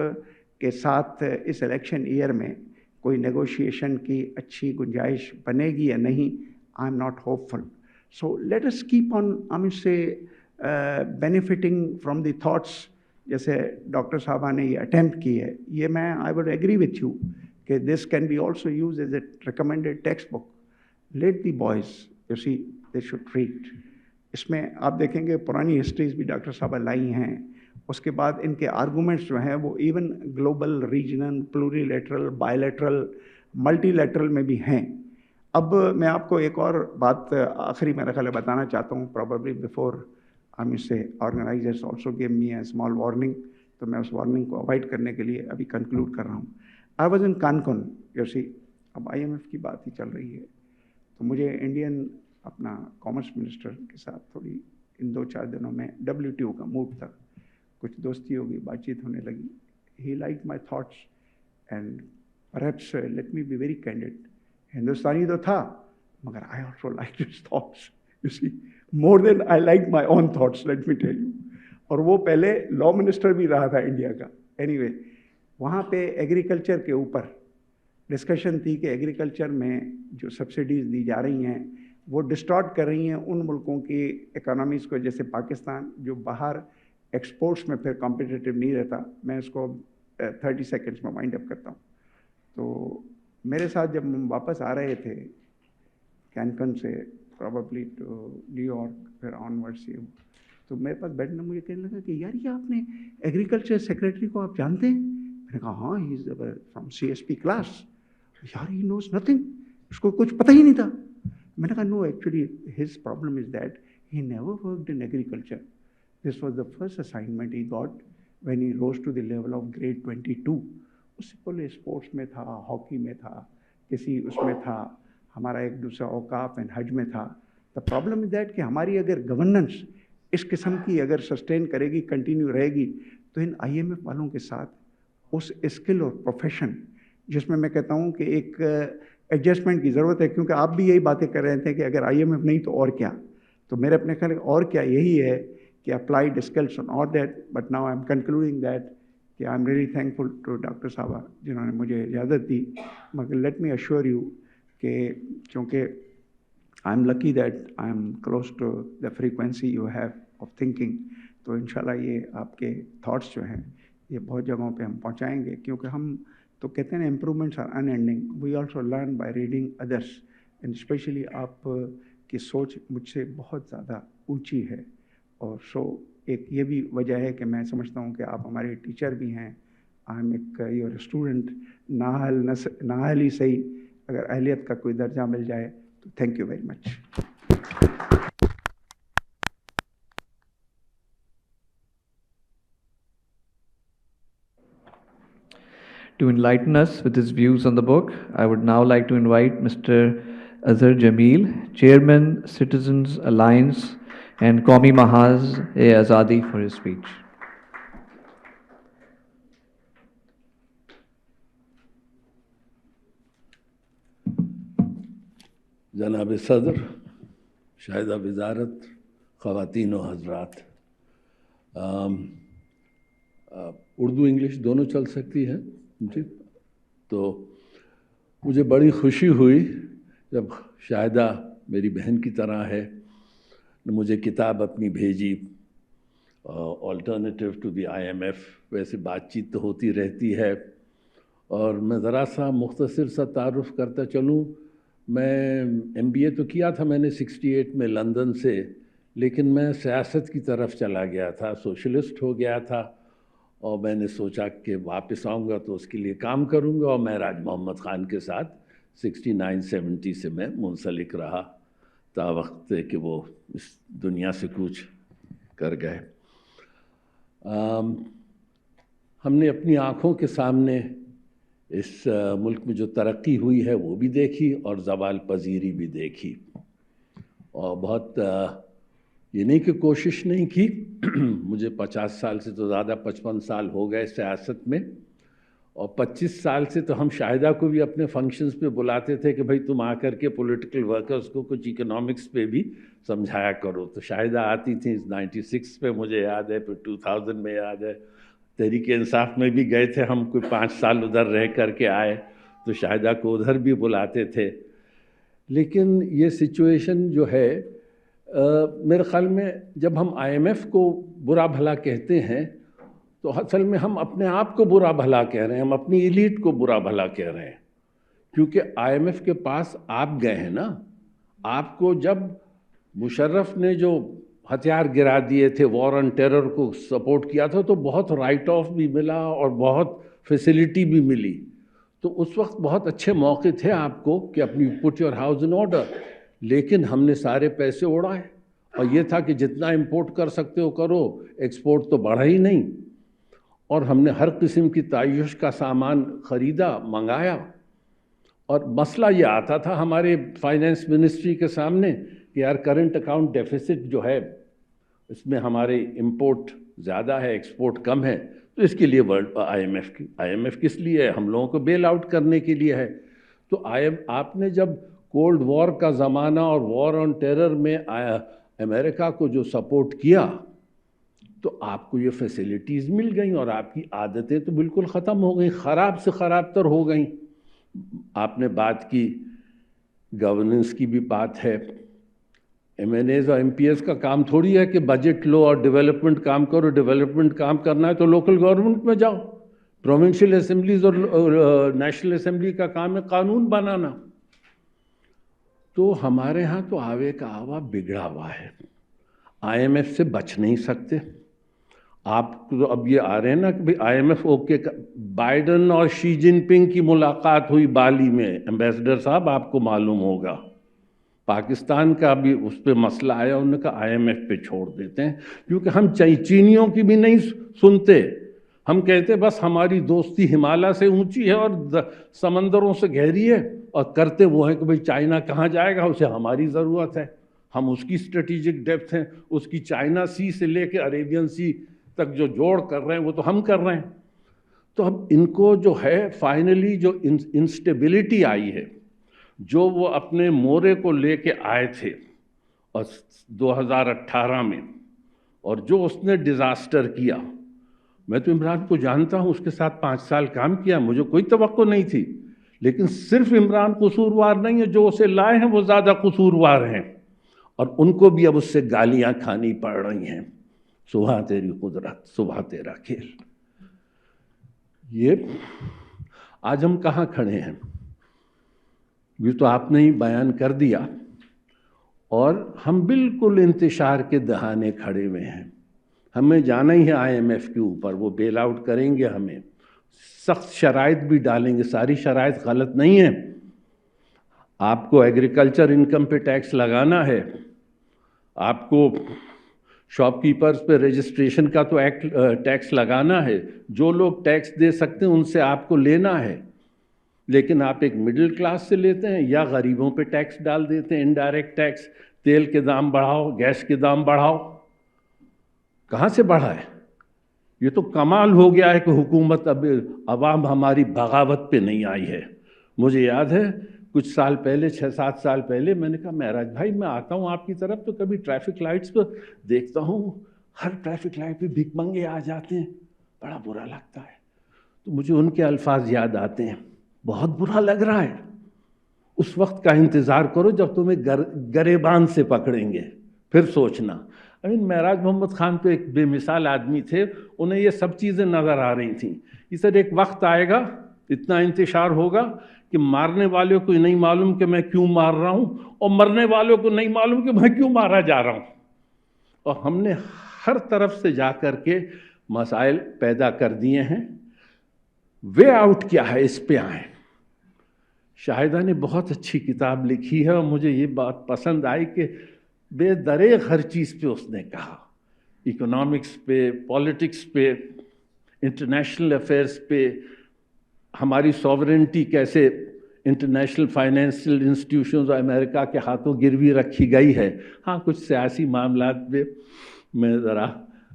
के साथ इस इलेक्शन ईयर में कोई नेगोशिएशन की अच्छी गुंजाइश बनेगी या नहीं. I am not hopeful. So let us keep on I mean say benefiting from the thoughts जैसे डॉक्टर साहबा ने ये अटेम्प्ट की है. ये मैं I would agree with you कि this can be also use as a recommended text book. Let the boys you see they should read. इसमें आप देखेंगे पुरानी हिस्ट्रीज भी डॉक्टर साहबा लाई हैं. उसके बाद इनके आर्गूमेंट्स जो हैं वो even global, regional, plurilateral, bilateral, multilateral में भी हैं. अब मैं आपको एक और बात आखिरी मेरा ख्याल बताना चाहता हूँ. प्रॉबेबली बिफोर आई मीन से ऑर्गेनाइजर्स ऑल्सो गिव मी ए स्मॉल वार्निंग, तो मैं उस वार्निंग को अवॉइड करने के लिए अभी कंक्लूड कर रहा हूँ. I was in Cancun, you see. अब IMF की बात ही चल रही है तो मुझे इंडियन अपना कॉमर्स मिनिस्टर के साथ थोड़ी इन 2-4 दिनों में WTO का मूड था, कुछ दोस्ती हो गई, बातचीत होने लगी. He liked my thoughts and perhaps let me be very candid. हिंदुस्तानी तो था, मगर I also liked his thoughts. You see, more than I liked my own thoughts, let me tell you. और वो पहले लॉ मिनिस्टर भी रहा था India का. Anyway, वहाँ पे एग्रीकल्चर के ऊपर डिस्कशन थी कि एग्रीकल्चर में जो सब्सिडीज़ दी जा रही हैं वो डिस्टॉर्ट कर रही हैं उन मुल्कों की इकोनॉमीज़ को, जैसे पाकिस्तान जो बाहर एक्सपोर्ट्स में फिर कॉम्पिटिटिव नहीं रहता. मैं इसको 30 सेकेंड्स में वाइंड अप करता हूँ. तो मेरे साथ जब हम वापस आ रहे थे कैनकन से प्रॉबली टू न्यूयॉर्क फिर ऑनवर्ड्स यू, तो मेरे पास बैठना मुझे कहने लगा कि यार ये आपने एग्रीकल्चर सेक्रेटरी को आप जानते हैं? मैंने कहा हाँ, he is from CSP class. यार ही नोज नथिंग, उसको कुछ पता ही नहीं था. मैंने कहा no, actually his problem is that he never worked in agriculture. This was the first assignment he got when he rose to the level of grade 22. उससे पहले स्पोर्ट्स में था, हॉकी में था, किसी उसमें था, हमारा एक दूसरा औकाफ एंड हज में था. द प्रॉब्लम इज दैट कि हमारी अगर गवर्नेंस इस किस्म की अगर सस्टेन करेगी, कंटिन्यू रहेगी, तो इन IMF वालों के साथ उस स्किल और प्रोफेशन जिसमें मैं कहता हूँ कि एक एडजस्टमेंट की ज़रूरत है. क्योंकि आप भी यही बातें कर रहे थे कि अगर IMF नहीं तो और क्या. तो मेरे अपने ख्याल और क्या यही है कि अप्लाइड स्किल्स ऑन और that. But now I am concluding that कि I am really thankful to doctor साहबा जिन्होंने मुझे इजाज़त दी. मगर लेट मी अश्योर यू कि चूँकि I am lucky that I am close to the frequency you have of thinking, तो इंशाल्लाह ये आपके थॉट्स जो हैं ये बहुत जगहों पे हम पहुंचाएंगे. क्योंकि हम तो कहते हैं improvements are unending. We also learn by reading others and especially आप की सोच मुझसे बहुत ज़्यादा ऊंची है. और सो एक ये भी वजह है कि मैं समझता हूँ कि आप हमारे टीचर भी हैं. आई एम एक योर स्टूडेंट. नाहल ही सही, अगर अहलियत का कोई दर्जा मिल जाए तो thank you very much. To enlighten us with his views on the book, I would now like to invite Mr. Azhar Jamil, Chairman, Citizens Alliance and Qaumi Mahaz-e-Azadi for his speech. जनाब सदर, शाहिदा वज़ारत, ख़वातीन व हज़रात, Urdu English दोनों चल सकती है जी. तो मुझे बड़ी खुशी हुई जब शाहिदा मेरी बहन की तरह है ने मुझे किताब अपनी भेजी, ऑल्टरनेटिव टू द IMF. वैसे बातचीत तो होती रहती है, और मैं ज़रा सा मुख्तसर सा तारुफ़ करता चलूँ. मैं MBA तो किया था मैंने 68 में लंदन से, लेकिन मैं सियासत की तरफ चला गया था, सोशलिस्ट हो गया था. और मैंने सोचा कि वापस आऊँगा तो उसके लिए काम करूँगा, और मैं राज मोहम्मद ख़ान के साथ 69-70 से मैं मुंसलिक रहा ता वक्त कि वो इस दुनिया से कूच कर गए. हमने अपनी आँखों के सामने इस मुल्क में जो तरक्की हुई है वो भी देखी और ज़वाल पजीरी भी देखी, और बहुत ये नहीं कि कोशिश नहीं की. मुझे 50 साल से तो ज़्यादा 55 साल हो गए सियासत में, और 25 साल से तो हम शाहिदा को भी अपने फंक्शंस पे बुलाते थे कि भाई तुम आकर के पॉलिटिकल वर्कर्स को कुछ इकोनॉमिक्स पे भी समझाया करो. तो शाहिदा आती थी 96 पे मुझे याद है, फिर 2000 में याद है, तहरीक इंसाफ में भी गए थे हम, कोई 5 साल उधर रह करके आए, तो शाहिदा को उधर भी बुलाते थे. लेकिन ये सिचुएशन जो है मेरे ख़्याल में जब हम IMF को बुरा भला कहते हैं तो असल में हम अपने आप को बुरा भला कह रहे हैं, हम अपनी एलीट को बुरा भला कह रहे हैं. क्योंकि IMF के पास आप गए हैं ना, आपको जब मुशर्रफ ने जो हथियार गिरा दिए थे, वॉर ऑन टेरर को सपोर्ट किया था, तो बहुत राइट ऑफ भी मिला और बहुत फैसिलिटी भी मिली. तो उस वक्त बहुत अच्छे मौके थे आपको कि अपनी put your house in order. लेकिन हमने सारे पैसे उड़ाए, और ये था कि जितना इंपोर्ट कर सकते हो करो, एक्सपोर्ट तो बढ़ा ही नहीं. और हमने हर किस्म की तायुश का सामान ख़रीदा, मंगाया. और मसला ये आता था हमारे फाइनेंस मिनिस्ट्री के सामने کہ یار کرنٹ اکاؤنٹ ڈیفیسٹ جو ہے اس میں ہمارے امپورٹ زیادہ ہے ایکسپورٹ کم ہے، تو اس کے لیے ورلڈ آئی ایم ایف کس لیے ہے؟ ہم لوگوں کو بیل آؤٹ کرنے کے لیے ہے۔ تو آپ نے جب کولڈ وار کا زمانہ اور وار آن ٹیرر میں امریکہ کو جو سپورٹ کیا تو آپ کو یہ فیسلٹیز مل گئیں اور آپ کی عادتیں تو بالکل ختم ہو گئیں، خراب سے خراب تر ہو گئیں۔ آپ نے بات کی گورننس کی بھی بات ہے، ایم این ایز اور ایم پی ایس کا کام تھوڑی ہے کہ بجٹ لو اور ڈیولپمنٹ کام کرو، ڈیولپمنٹ کام کرنا ہے تو لوکل گورنمنٹ میں جاؤ، پروونشل اسمبلیز اور نیشنل اسمبلی کا کام ہے قانون بنانا۔ تو ہمارے ہاں تو آوے کا آوا بگڑا ہوا ہے، آئی ایم ایف سے بچ نہیں سکتے۔ آپ تو اب یہ آ رہے ہیں نا کہ I M F okay, Biden اور شی جن پنگ کی ملاقات ہوئی بالی میں، ایمبیسڈر صاحب آپ کو معلوم ہوگا، پاکستان کا بھی اس پہ مسئلہ آیا، انہوں نے کہا آئی ایم ایف پہ چھوڑ دیتے ہیں، کیونکہ ہم چینیوں کی بھی نہیں سنتے، ہم کہتے بس ہماری دوستی ہمالیہ سے اونچی ہے اور سمندروں سے گہری ہے، اور کرتے وہ ہیں کہ بھئی چائنا کہاں جائے گا، اسے ہماری ضرورت ہے، ہم اس کی اسٹریٹجک ڈیپتھ ہیں، اس کی چائنا سی سے لے کے عریبین سی تک جو جوڑ کر رہے ہیں وہ تو ہم کر رہے ہیں۔ تو اب ان کو جو ہے فائنلی جو انسٹیبلٹی آئی ہے، جو وہ اپنے مورے کو لے کے آئے تھے اور 2018 میں، اور جو اس نے ڈیزاسٹر کیا، میں تو عمران کو جانتا ہوں، اس کے ساتھ 5 سال کام کیا، مجھے کوئی توقع نہیں تھی، لیکن صرف عمران قصوروار نہیں ہے، جو اسے لائے ہیں وہ زیادہ قصوروار ہیں، اور ان کو بھی اب اس سے گالیاں کھانی پڑ رہی ہیں۔ صبح تیری قدرت، صبح تیرا کھیل۔ یہ آج ہم کہاں کھڑے ہیں یہ تو آپ نے ہی بیان کر دیا، اور ہم بالکل انتشار کے دہانے کھڑے ہوئے ہیں۔ ہمیں جانا ہی ہے آئی ایم ایف کے اوپر، وہ بیل آؤٹ کریں گے، ہمیں سخت شرائط بھی ڈالیں گے، ساری شرائط غلط نہیں ہیں۔ آپ کو ایگریکلچر انکم پہ ٹیکس لگانا ہے، آپ کو شاپ کیپرز پہ رجسٹریشن کا تو ٹیکس لگانا ہے، جو لوگ ٹیکس دے سکتے ہیں ان سے آپ کو لینا ہے، لیکن آپ ایک مڈل کلاس سے لیتے ہیں یا غریبوں پہ ٹیکس ڈال دیتے ہیں، انڈائریکٹ ٹیکس، تیل کے دام بڑھاؤ، گیس کے دام بڑھاؤ۔ کہاں سے بڑھا ہے؟ یہ تو کمال ہو گیا ہے کہ حکومت اب عوام ہماری بغاوت پہ نہیں آئی ہے۔ مجھے یاد ہے کچھ سال پہلے، 6-7 سال پہلے، میں نے کہا معراج بھائی میں آتا ہوں آپ کی طرف تو کبھی ٹریفک لائٹس پہ دیکھتا ہوں ہر ٹریفک لائٹ پہ بھیک منگے آ جاتے ہیں، بڑا برا لگتا ہے۔ تو مجھے ان کے الفاظ یاد آتے ہیں، بہت برا لگ رہا ہے، اس وقت کا انتظار کرو جب تمہیں گریبان سے پکڑیں گے، پھر سوچنا۔ معراج محمد خان تو ایک بے مثال آدمی تھے، انہیں یہ سب چیزیں نظر آ رہی تھیں۔ اس طرح ایک وقت آئے گا، اتنا انتشار ہوگا کہ مارنے والوں کو نہیں معلوم کہ میں کیوں مار رہا ہوں، اور مرنے والوں کو نہیں معلوم کہ میں کیوں مارا جا رہا ہوں۔ اور ہم نے ہر طرف سے جا کر کے مسائل پیدا کر دیے ہیں۔ وے آؤٹ کیا ہے، اس پہ آئیں۔ شاہدہ نے بہت اچھی کتاب لکھی ہے، اور مجھے یہ بات پسند آئی کہ بے دریغ ہر چیز پہ اس نے کہا، اکنامکس پہ، پالیٹکس پہ، انٹرنیشنل افیئرس پہ، ہماری سوورنٹی کیسے انٹرنیشنل فائنینشیل انسٹیٹیوشنز اور امریکہ کے ہاتھوں گروی رکھی گئی ہے۔ ہاں کچھ سیاسی معاملات پہ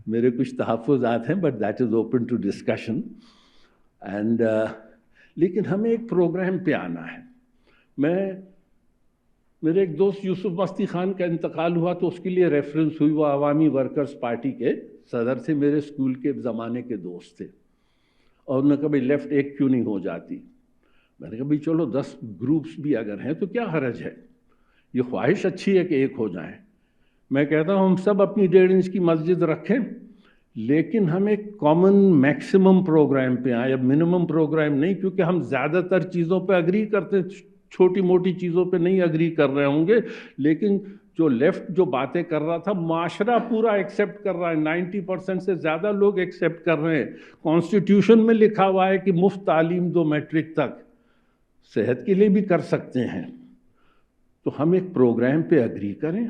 میرے کچھ تحفظات ہیں، but that is open to discussion. And لیکن ہمیں ایک پروگرام پہ آنا ہے۔ میرے ایک دوست یوسف مستی خان کا انتقال ہوا تو اس کے لیے ریفرنس ہوئی، وہ عوامی ورکرز پارٹی کے صدر تھے، میرے اسکول کے زمانے کے دوست تھے، اور انہوں نے کہا بھائی لیفٹ ایک کیوں نہیں ہو جاتی؟ میں نے کہا بھائی چلو 10 گروپس بھی اگر ہیں تو کیا حرج ہے، یہ خواہش اچھی ہے کہ ایک ہو جائیں۔ میں کہتا ہوں ہم سب اپنی 1.5 انچ کی مسجد رکھیں، لیکن ہم ایک کامن میکسیمم پروگرام پہ آئیں، اب منیمم پروگرام نہیں، کیونکہ ہم زیادہ تر چیزوں پہ اگری کرتے ہیں، چھوٹی موٹی چیزوں پہ نہیں اگری کر رہے ہوں گے، لیکن جو لیفٹ جو باتیں کر رہا تھا معاشرہ پورا ایکسیپٹ کر رہا ہے، 90% سے زیادہ لوگ ایکسیپٹ کر رہے ہیں۔ کانسٹیٹیوشن میں لکھا ہوا ہے کہ مفت تعلیم دو میٹرک تک، صحت کے لیے بھی کر سکتے ہیں۔ تو ہم ایک پروگرام پہ اگری کریں،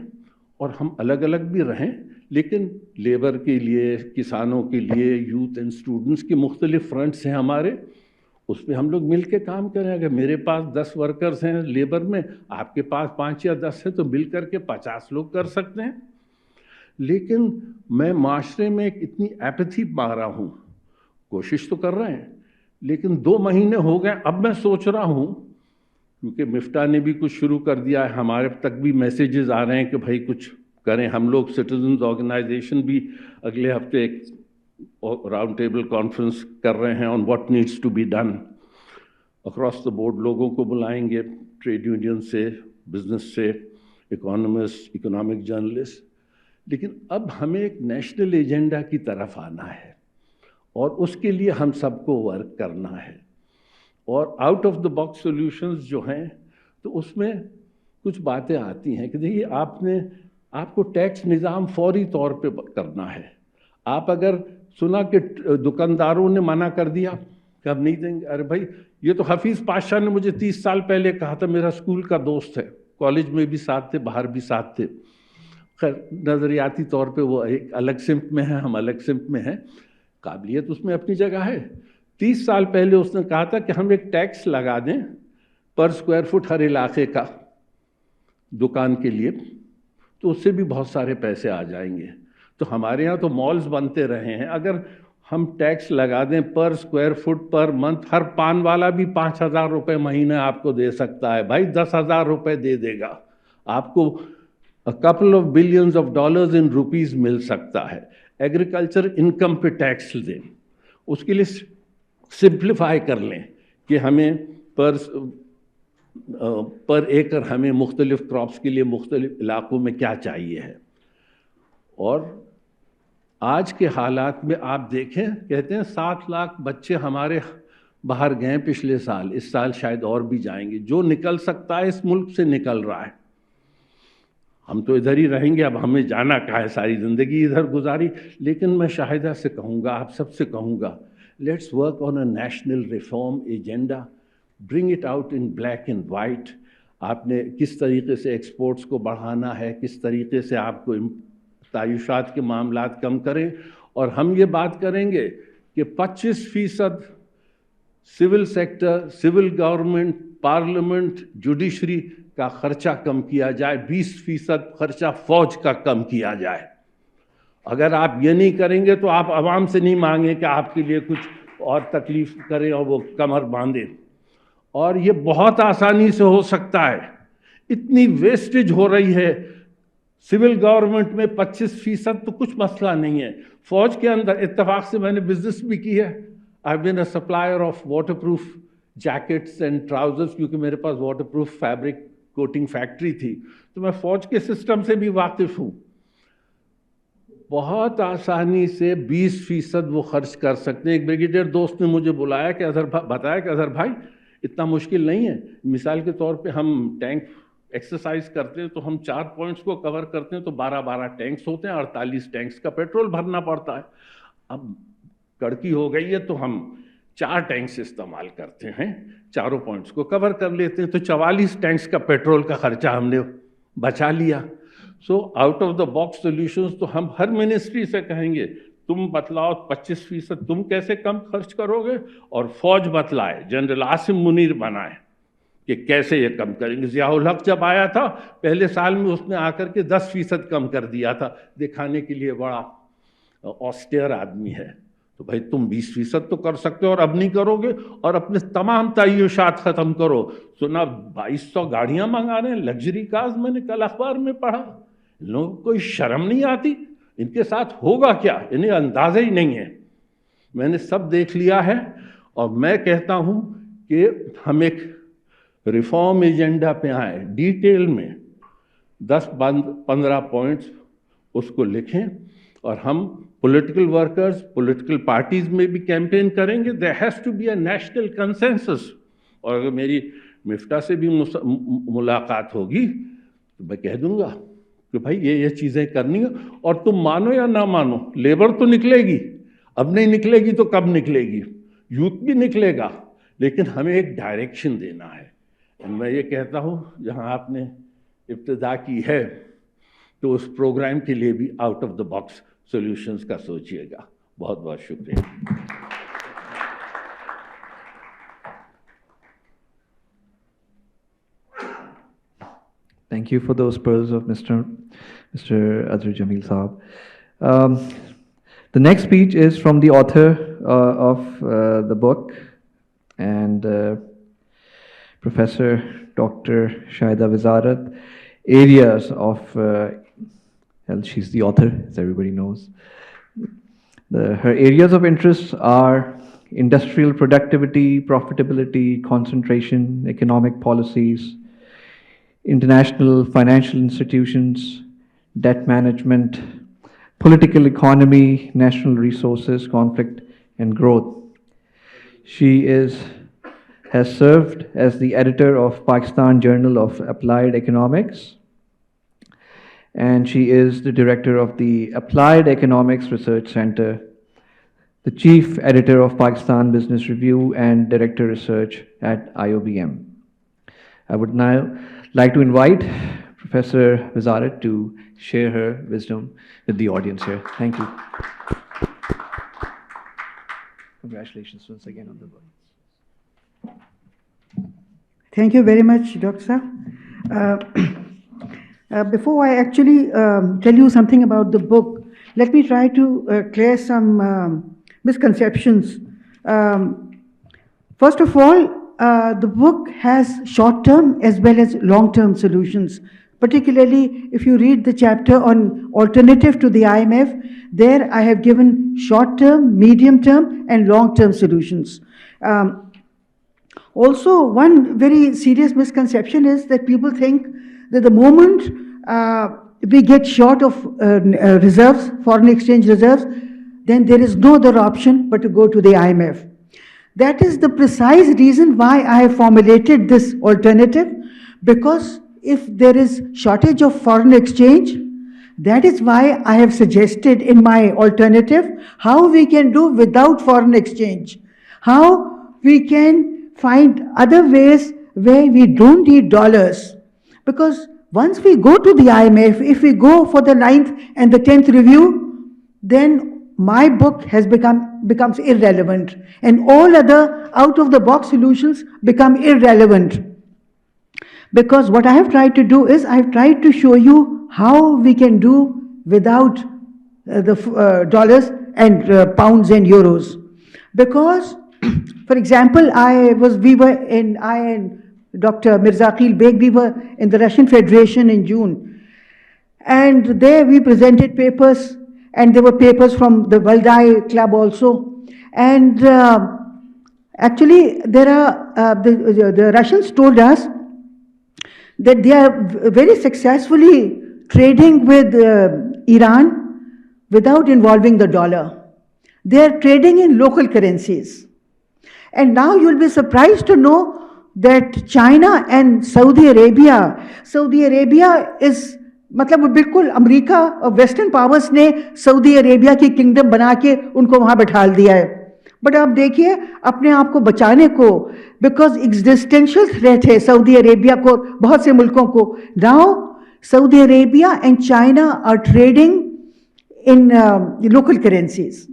اور ہم الگ الگ بھی رہیں، لیکن لیبر کے لیے، کسانوں کے لیے، یوتھ اینڈ اسٹوڈنٹس کے مختلف فرنٹس ہیں ہمارے، اس میں ہم لوگ مل کے کام کریں. اگر میرے پاس 10 ورکرز ہیں لیبر میں, آپ کے پاس 5 یا 10 ہیں, تو مل کر کے 50 لوگ کر سکتے ہیں. لیکن میں معاشرے میں ایک اتنی ایپتھی پا رہا ہوں. کوشش تو کر رہے ہیں, لیکن 2 مہینے ہو گئے. اب میں سوچ رہا ہوں, کیونکہ مفتاح نے بھی کچھ شروع کر دیا ہے, ہمارے تک بھی میسیجز آ رہے ہیں کہ بھائی کچھ کریں. ہم لوگ سٹیزنز آرگنائزیشن بھی اگلے ہفتے ایک راؤنڈ ٹیبل کانفرنس کر رہے ہیں on what needs to be done. Across the board لوگوں کو بلائیں گے, ٹریڈ یونین سے, بزنس سے, اکانومسٹ, اکنامک جرنلسٹ. لیکن اب ہمیں ایک نیشنل ایجنڈا کی طرف آنا ہے, اور اس کے لیے ہم سب کو ورک کرنا ہے. اور out of the box solutions جو ہیں, تو اس میں کچھ باتیں آتی ہیں کہ دیکھیے آپ کو ٹیکس نظام فوری طور پہ کرنا ہے. آپ اگر سنا کہ دکانداروں نے منع کر دیا کہ اب نہیں دیں گے, ارے بھائی یہ تو حفیظ پاشا نے مجھے 30 سال پہلے کہا تھا, میرا اسکول کا دوست ہے, کالج میں بھی ساتھ تھے, باہر بھی ساتھ تھے. خیر نظریاتی طور پہ وہ ایک الگ سمت میں ہے, ہم الگ سمت میں ہیں, قابلیت اس میں اپنی جگہ ہے. 30 سال پہلے اس نے کہا تھا کہ ہم ایک ٹیکس لگا دیں پر اسکوائر فٹ ہر علاقے کا دکان کے لیے, تو اس سے بھی بہت سارے پیسے آ جائیں گے. تو ہمارے ہاں تو مالز بنتے رہے ہیں, اگر ہم ٹیکس لگا دیں پر اسکوائر فٹ پر منتھ, ہر پان والا بھی 5,000 روپے مہینے آپ کو دے سکتا ہے. بھائی 10,000 روپے دے دے گا آپ کو, a couple of billions of dollars in rupees مل سکتا ہے. ایگریکلچر انکم پہ ٹیکس دیں, اس کے لیے سمپلیفائی کر لیں کہ ہمیں پر ایکر ہمیں مختلف کراپس کے لیے مختلف علاقوں میں کیا چاہیے ہے. اور آج کے حالات میں آپ دیکھیں, کہتے ہیں 7 لاکھ بچے ہمارے باہر گئے پچھلے سال, اس سال شاید اور بھی جائیں گے. جو نکل سکتا ہے اس ملک سے نکل رہا ہے. ہم تو ادھر ہی رہیں گے, اب ہمیں جانا کہاں ہے, ساری زندگی ادھر گزاری. لیکن میں شاہدہ سے کہوں گا, آپ سب سے کہوں گا, let's work on a national reform agenda, bring it out in black and white. آپ نے کس طریقے سے ایکسپورٹس کو بڑھانا ہے, کس طریقے سے آپ کو تعیشات کے معاملات کم کریں. اور ہم یہ بات کریں گے کہ 25% civil sector, civil government, parliament, judiciary کا خرچہ کم کیا جائے, 20% خرچہ فوج کا کم کیا جائے. اگر آپ یہ نہیں کریں گے تو آپ عوام سے نہیں مانگیں کہ آپ کے لیے کچھ اور تکلیف کریں اور وہ کمر باندھیں. اور یہ بہت آسانی سے ہو سکتا ہے. اتنی ویسٹیج ہو رہی ہے سول گورنمنٹ میں, 25% تو کچھ مسئلہ نہیں ہے. فوج کے اندر اتفاق سے میں نے بزنس بھی کی ہے. I've been a supplier of waterproof jackets and trousers, کیونکہ میرے پاس water proof fabric coating factory تھی, تو میں فوج کے سسٹم سے بھی واقف ہوں. بہت آسانی سے 20% وہ خرچ کر سکتے ہیں. ایک بریگیڈیئر دوست نے مجھے بلایا کہ بتایا کہ اظہر بھائی اتنا مشکل نہیں ہے. مثال کے طور پہ ہم ٹینک ایکسرسائز کرتے ہیں تو ہم 4 پوائنٹس کو کور کرتے ہیں, تو 12 ٹینکس ہوتے ہیں, 48 ٹینکس کا پیٹرول بھرنا پڑتا ہے. اب کڑکی ہو گئی ہے تو ہم 4 ٹینکس استعمال کرتے ہیں, چاروں پوائنٹس کو کور کر لیتے ہیں, تو 44 ٹینکس کا پیٹرول کا خرچہ ہم نے بچا لیا. So out of the box solutions تو ہم ہر منسٹری سے کہیں گے تم بتلاؤ 25% تم کیسے کم خرچ کرو گے, اور فوج بتلائے, جنرل عاصم منیر بنائے کہ کیسے یہ کم کریں گے. ضیاء الحق جب آیا تھا پہلے سال میں اس نے آ کر کے 10% کم کر دیا تھا, دکھانے کے لیے بڑا آسٹیئر آدمی ہے. تو بھائی تم 20% تو کر سکتے ہو اور اب نہیں کرو گے, اور اپنے تمام تعیشات ختم کرو. سنا 2200 گاڑیاں منگا رہے ہیں, لگژری کارز. میں نے کل اخبار میں پڑھا, لوگوں کو کوئی شرم نہیں آتی, ان کے ساتھ ہوگا کیا, انہیں اندازہ ہی نہیں ہے. میں نے سب دیکھ لیا ہے, اور میں کہتا ہوں کہ ہم ایک ریفارم ایجنڈا پہ آئیں, ڈیٹیل میں 10-15 پوائنٹس اس کو لکھیں, اور ہم پولیٹیکل ورکرز, پولیٹیکل پارٹیز میں بھی کیمپین کریں گے. there has to be a national consensus. اور اگر میری مفتاح سے بھی ملاقات ہوگی تو میں کہہ دوں گا کہ بھائی یہ چیزیں کرنی ہیں, اور تم مانو یا نہ مانو لیبر تو نکلے گی. اب نہیں نکلے گی تو کب نکلے گی, یوتھ بھی نکلے گا, لیکن ہمیں ایک ڈائریکشن دینا ہے. میں یہ کہتا ہوں جہاں آپ نے ابتدا کی ہے تو اس پروگرام کے لیے بھی out of the box solutions کا سوچیے گا. بہت بہت شکریہ. Thank you for those pearls of Mr. Azhar Jamil Saab. Um, the next speech is from the author of the book and Professor Dr. Shaida Wizarat. Areas of, well, she's the author, as everybody knows. Her areas of interest are industrial productivity, profitability, concentration, economic policies, international financial institutions, debt management, political economy, national resources, conflict, and growth. She has served as the editor of Pakistan Journal of Applied Economics, and she is the director of the Applied Economics Research Center, the chief editor of Pakistan Business Review, and director research at IoBM. I would now like to invite Professor Wizarat to share her wisdom with the audience here. Thank you. Congratulations once again on the book. Thank you very much, Dr. Before I actually tell you something about the book, let me try to clear some misconceptions. First of all, the book has short-term as well as long-term solutions. Particularly, if you read the chapter on alternative to the IMF, there I have given short-term, medium-term, and long-term solutions. Also, one very serious misconception is that people think that the moment we get short of reserves, foreign exchange reserves, then there is no other option but to go to the IMF. That is the precise reason why I have formulated this alternative, because if there is shortage of foreign exchange, that is why I have suggested in my alternative how we can do without foreign exchange, how we can find other ways where we don't need dollars. Because once we go to the IMF, if we go for the 9th and the 10th review, then my book has becomes irrelevant, and all other out-of-the-box solutions become irrelevant. Because what I have tried to do is, I have tried to show you how we can do without the dollars and pounds and euros. Because, for example, I and Dr. Mirza Aqil Beg, we were in the Russian Federation in June. And there we presented papers, and there were papers from the Valdai Club also. And actually, there are the Russians told us that they are very successfully trading with Iran without involving the dollar. They are trading in local currencies. And now you'll be surprised to know that China and Saudi Arabia is, मतलब बिल्कुल America और western powers ने Saudi Arabia की kingdom बना के उनको वहाँ बैठा दिया है. बट आप देखिए अपने आप को बचाने को, बिकॉज एग्जिस्टेंशियल थ्रेट है सऊदी अरेबिया को, बहुत से मुल्कों को. Now Saudi Arabia and China are trading in local currencies.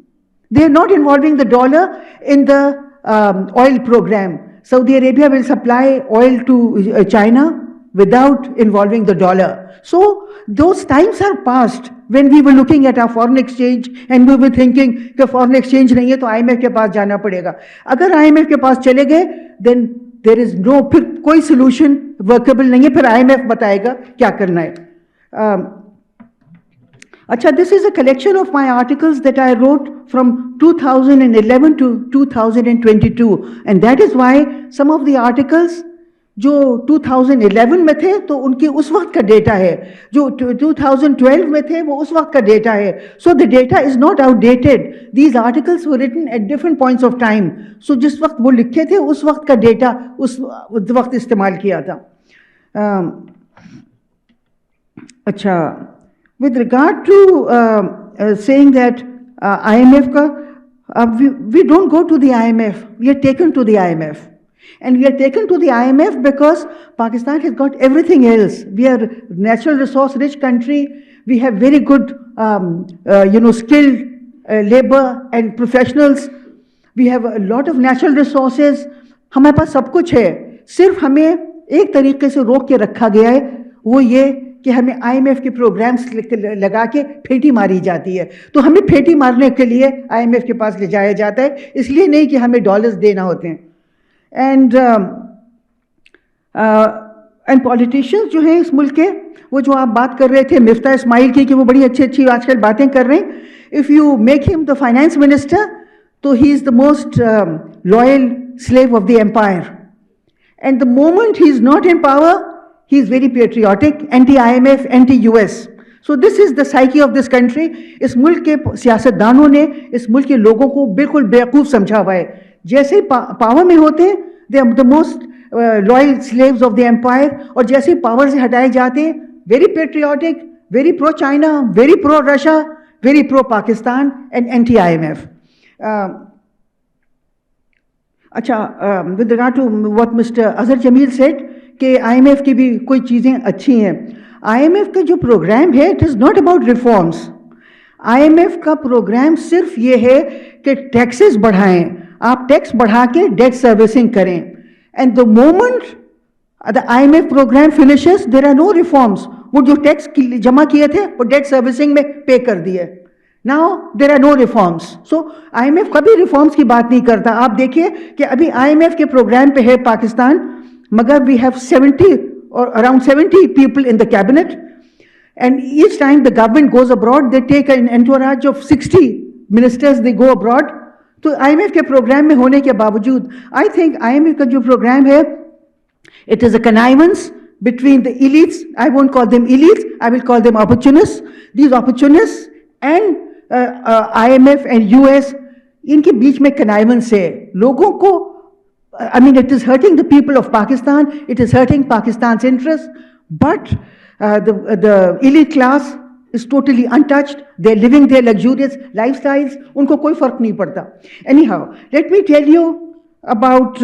They are not involving the dollar in the oil program. Saudi Arabia will supply oil to China without involving the dollar. So those times are past when we were looking at our foreign exchange and we were thinking कि foreign exchange नहीं है तो IMF के पास जाना पड़ेगा. अगर IMF के पास चले गए then there is no, फिर कोई solution workable नहीं है, फिर IMF बताएगा क्या करना है. Acha, this is a collection of my articles that I wrote from 2011 to 2022, and that is why some of the articles जो 2011 में थे तो उनकी उस वक्त का डेटा है, जो 2012 में थे वो उस वक्त का डेटा है. So the data is not outdated. These articles were written at different points of time. So जिस वक्त वो लिखे थे उस वक्त का डेटा उस वक्त इस्तेमाल किया था. अच्छा, with regard to saying that IMF we don't go to the IMF, we are taken to the IMF. And we are taken to the IMF because Pakistan has got everything else. We are a natural resource rich country. We have very good skilled labor and professionals. We have a lot of natural resources. हमारे पास सब कुछ है, सिर्फ हमें एक तरीके से रोक के रखा गया है, वो ये कि हमें IMF के प्रोग्राम्स लगा के फेंटी मारी जाती है। तो हमें फेंटी मारने के लिए IMF के पास ले जाया जाता है, इसलिए नहीं कि हमें डॉलर्स देना होते हैं। एंड पॉलिटिशियंस जो हैं इस मुल्क के, वो जो आप बात कर रहे थे मिफ्ता इस्माइल की कि वो बड़ी अच्छी अच्छी आजकल बातें कर रहे हैं, if you make him the finance minister तो he is the most loyal slave of the empire. And the moment he is not in power, he is very patriotic, anti-IMF, anti-US. So this is the psyche of this country. इस मुल्क के सियासतदानों ने इस मुल्क के लोगों को बिल्कुल बेवकूफ़ समझा हुआ है। जैसे ही पावर में होते हैं, they are the most loyal slaves of the empire, और जैसे ही पावर से हटाए जाते हैं, very patriotic, very pro-China, very pro-Russia, very pro-Pakistan, and anti-IMF. With regard to what Mr. Azhar Jamil said, कि IMF की भी कोई चीज़ें अच्छी हैं। IMF का जो प्रोग्राम है, it is not about reforms. IMF का प्रोग्राम सिर्फ ये है कि टैक्सेस बढ़ाएं, आप टैक्स बढ़ा के डेट सर्विसिंग करें। And the moment the IMF programme finishes, there are no reforms. वो जो टैक्स जमा किए थे वो डेट सर्विसिंग में पे कर दिए। Now there are no reforms. So IMF कभी रिफॉर्म्स की बात नहीं करता। आप देखिए कि अभी IMF के प्रोग्राम पे है पाकिस्तान, मगर we have 70 or around 70 people in the cabinet, and each time the government goes abroad, they take an entourage of 60 ministers, they go abroad. तो IMF के प्रोग्राम में होने के बावजूद, I think IMF का जो प्रोग्राम है, it is a connivance between the elites. I won't call them elites, I will call them opportunists. These opportunists and IMF and US, इनके बीच में connivance है। लोगों को, I mean, it is hurting the people of Pakistan, it is hurting Pakistan's interests, but the elite class is totally untouched. They're living their luxurious lifestyles, उनको कोई फर्क नहीं पड़ता। Anyhow, let me tell you about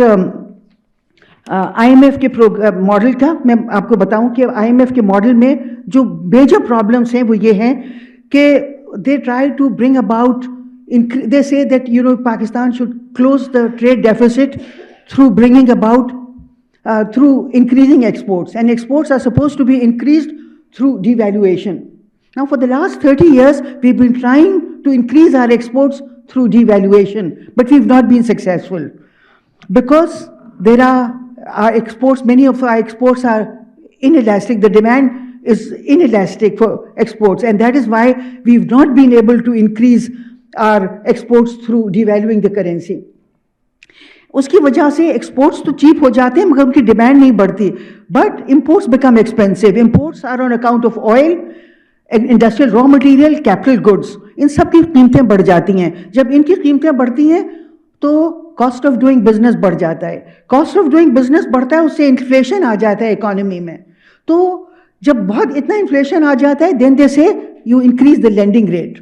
IMF के model का। मैं आपको बताऊं कि IMF के मॉडल में जो मेजर प्रॉब्लम्स हैं वो ये हैं कि they try to bring about, they say that, you know, Pakistan should close the trade deficit through bringing about, through increasing exports, and exports are supposed to be increased through devaluation. Now for the last 30 years, we've been trying to increase our exports through devaluation, but we've not been successful. Because there are our exports, many of our exports are inelastic, the demand is inelastic for exports, and that is why we've not been able to increase our exports through devaluing the currency. उसकी वजह से exports तो cheap हो जाते हैं मगर उनकी demand नहीं बढ़ती, but imports become expensive. Imports are on account of oil, industrial raw material, capital goods, इन सब की कीमतें बढ़ जाती हैं। जब इनकी कीमतें बढ़ती हैं तो कॉस्ट ऑफ डूइंग बिजनेस बढ़ जाता है। कॉस्ट ऑफ डूइंग बिजनेस बढ़ता है, उससे इन्फ्लेशन आ जाता है इकोनॉमी में। तो जब बहुत इतना इन्फ्लेशन आ जाता है, then they say you increase the lending rate.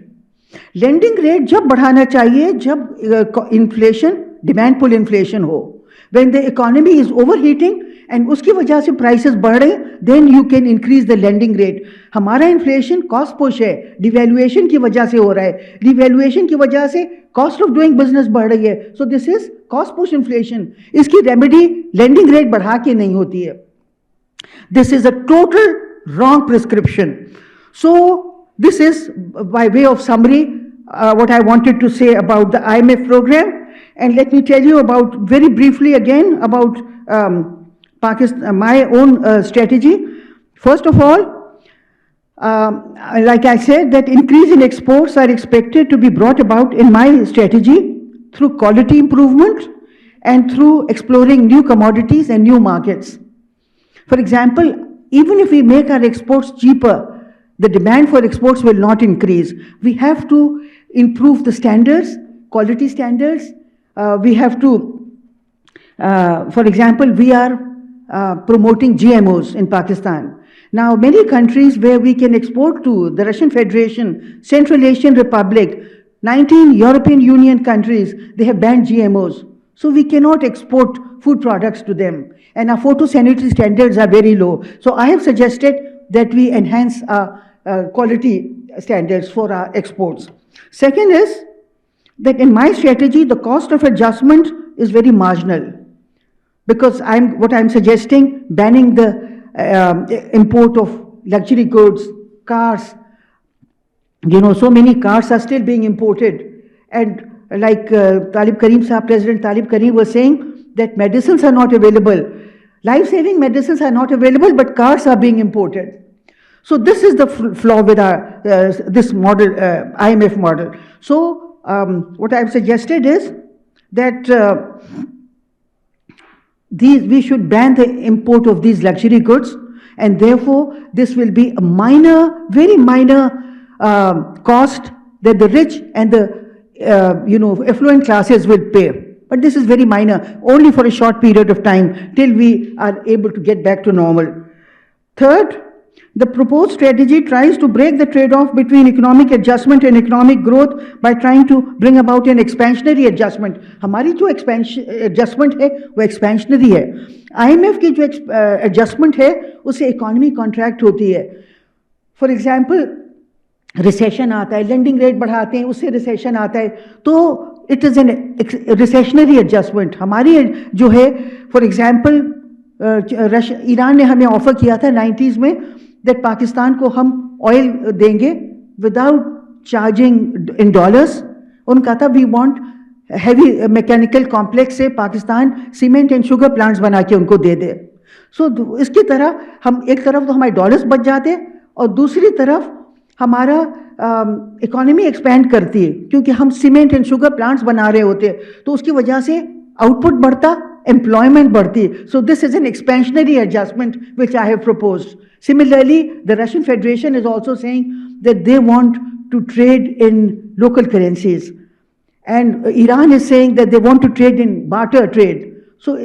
Lending rate जब बढ़ाना चाहिए जब इन्फ्लेशन, डिमांड पुल इन्फ्लेशन हो, when the economy is overheating and उसकी वजह से प्राइसेस बढ़ रहे, then you can increase the lending rate. हमारा इन्फ्लेशन कॉस्ट पुश है, डिवैल्यूएशन की वजह से हो रहा है। डिवैल्यूएशन की वजह से कॉस्ट ऑफ डूइंग बिजनेस बढ़ रही है, so this is cost push inflation. इसकी रेमेडी लेंडिंग रेट बढ़ा के नहीं होती है। This is a total wrong prescription. So this is by way of summary what I wanted to say about the IMF program, and let me tell you about very briefly again about Pakistan, my own strategy. First of all, like I said, that increase in exports are expected to be brought about in my strategy through quality improvement and through exploring new commodities and new markets. For example, even if we make our exports cheaper, the demand for exports will not increase. We have to improve the standards, quality standards. We have to, for example, we are promoting GMOs in Pakistan. Now, many countries where we can export to, the Russian Federation, Central Asian Republic, 19 European Union countries, they have banned GMOs. So we cannot export food products to them. And our phytosanitary standards are very low. So I have suggested that we enhance our quality standards for our exports. Second is that in my strategy, the cost of adjustment is very marginal. Because what I'm suggesting, banning the import of luxury goods, cars. So many cars are still being imported. And like President Talib Karim was saying, that medicines are not available. Life-saving medicines are not available, but cars are being imported. So this is the flaw with this model, IMF model. So what I've suggested is that we should ban the import of these luxury goods, and therefore this will be a minor, very minor cost that the rich and the affluent classes will pay. But this is very minor, only for a short period of time till we are able to get back to normal. Third, the proposed strategy tries to break the trade-off between economic adjustment and economic growth by trying to bring about an expansionary adjustment. हमारी जो adjustment है वो expansionary है. IMF की जो adjustment है उससे economy contract होती है. For example, recession आता है, lending rate बढ़ाते हैं, उससे recession आता है, तो it is an recessionary adjustment. हमारी जो है, for example, ईरान ने हमें ऑफर किया था 90s में that पाकिस्तान को हम ऑयल देंगे without charging in dollars. उनका था we want heavy mechanical complex से Pakistan cement and sugar plants बना के उनको दे दे. सो इसकी तरह हम एक तरफ तो हमारे डॉलर्स बच जाते और दूसरी तरफ हमारा इकोनॉमी एक्सपेंड करती है क्योंकि हम सीमेंट एंड शुगर प्लांट्स बना रहे होते हैं, तो उसकी वजह से आउटपुट बढ़ता, एम्प्लॉयमेंट बढ़ती. So this is an expansionary adjustment which I have proposed. Similarly, the Russian Federation is also saying that they want to trade in local currencies. And Iran is saying that they want to trade in barter trade. So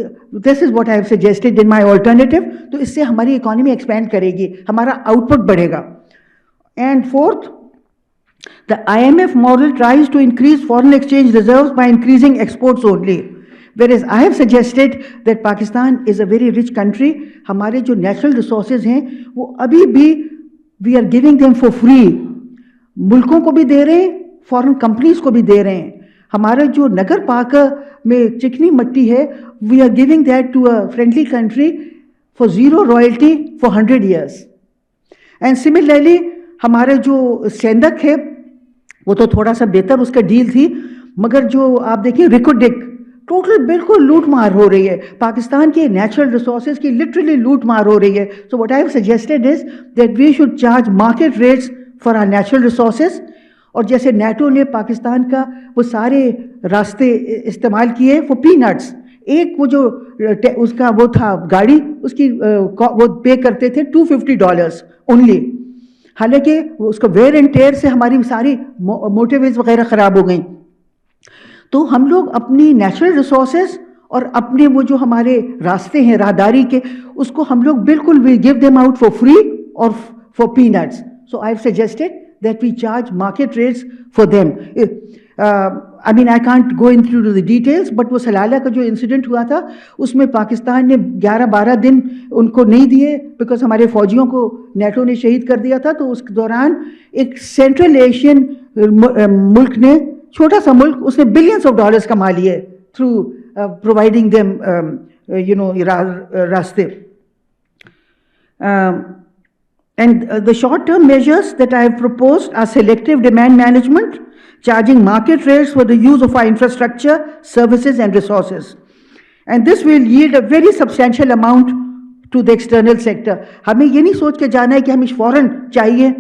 this is what I have suggested in my alternative. तो इससे हमारी economy expand करेगी, हमारा output बढ़ेगा. And fourth, the IMF model tries to increase foreign exchange reserves by increasing exports only. Whereas I have suggested that Pakistan is a very rich country. हमारे जो natural resources हैं वो अभी भी we are giving them for free. मुल्कों को भी दे रहे हैं, foreign companies को भी दे रहे हैं. हमारे जो नगर पाका में चिकनी मट्टी है, we are giving that to a friendly country for zero royalty for 100 years. And similarly, हमारे जो सेंधक है वो तो थोड़ा सा बेहतर उसका डील थी, मगर जो आप देखिए रिकोडिक टोटल बिल्कुल लूट मार हो रही है. पाकिस्तान के नेचुरल रिसोर्सेज की लिटरली लूट मार हो रही है. So what I have suggested is that we should charge market rates for our natural resources. और जैसे नेटो ने पाकिस्तान का वो सारे रास्ते इस्तेमाल किए फॉर पीनट्स. एक वो जो उसका वो था गाड़ी, उसकी वो पे करते थे $250 ओनली, हालांकि उसका वेयर एंड टेयर से हमारी सारी मोटरवेज वगैरह ख़राब हो गई. तो हम लोग अपनी नेचुरल रिसोर्सेज और अपने वो जो हमारे रास्ते हैं राहदारी के, उसको हम लोग बिल्कुल we give them out for free और for peanuts. So I have suggested that we charge market rates for them. I mean I can't go in to the details, but वो सलाला का जो इंसिडेंट हुआ था उसमें पाकिस्तान ने 11-12 दिन उनको नहीं दिए बिकॉज हमारे फौजियों को नेटो ने शहीद कर दिया था. तो उस दौरान एक सेंट्रल एशियन मुल्क ने, छोटा सा मुल्क, उसने बिलियंस ऑफ डॉलर्स कमा लिए थ्रू प्रोवाइडिंग देम रास्ते. And the short-term measures that I have proposed are selective demand management, charging market rates for the use of our infrastructure, services and resources. And this will yield a very substantial amount to the external sector. हमें ये नहीं सोच के जाना है कि हमें फौरन चाहिए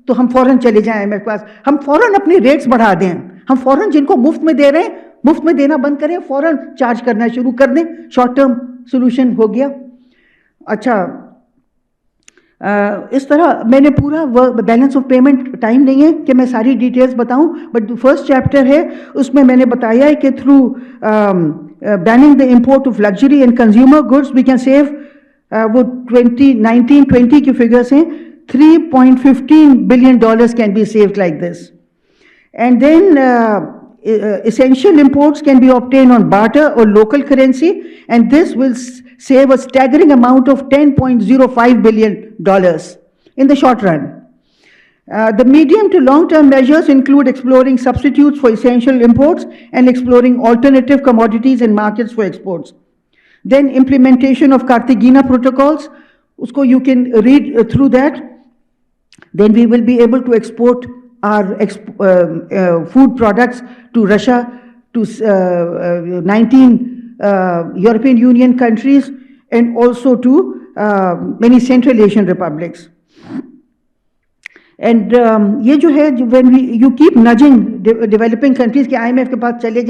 तो हम फौरन चले जाएं मेरे पास. हम फौरन अपने रेट्स बढ़ा दें, हम फौरन जिनको मुफ्त में दे रहे हैं मुफ्त में देना बंद करें, फौरन चार्ज करना शुरू कर दें. शॉर्ट टर्म सोल्यूशन हो गया. अच्छा, इस तरह मैंने पूरा बैलेंस ऑफ पेमेंट, टाइम नहीं है कि मैं सारी डिटेल्स बताऊं, बट फर्स्ट चैप्टर है उसमें मैंने बताया है कि through banning the import of luxury and consumer goods we can save, वो 2019-20 के फिगर्स हैं, $3.15 billion can be saved like this. And then essential imports can be obtained on barter or local currency, and this will save a staggering amount of $10.05 billion in the short run. The medium to long-term measures include exploring substitutes for essential imports and exploring alternative commodities and markets for exports. Then implementation of Cartagena protocols usko you can read through that. Then we will be able to export our food products to Russia, to 19 European Union countries, and also to many Central Asian republics. And ये जो है, when you keep nudging developing countries कि IMF के पास चले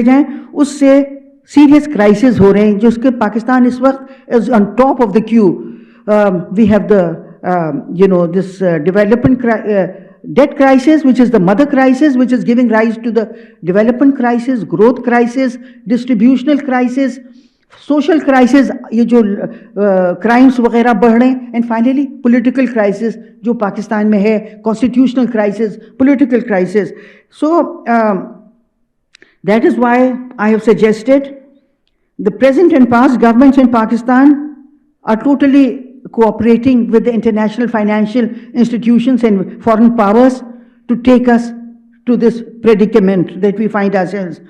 जाएं, उससे serious crisis हो रहे हैं, जिसके पाकिस्तान इस वक्त is on top of the queue. We have the this development debt crisis, which is the mother crisis, which is giving rise to the development crisis, growth crisis, distributional crisis, social crisis, ये जो crimes वगैरह बढ़ रहे हैं, and finally political crisis जो पाकिस्तान में है, constitutional crisis, political crisis. So that is why I have suggested the present and past governments in Pakistan are totally cooperating with the international financial institutions and foreign powers to take us to this predicament that we find ourselves.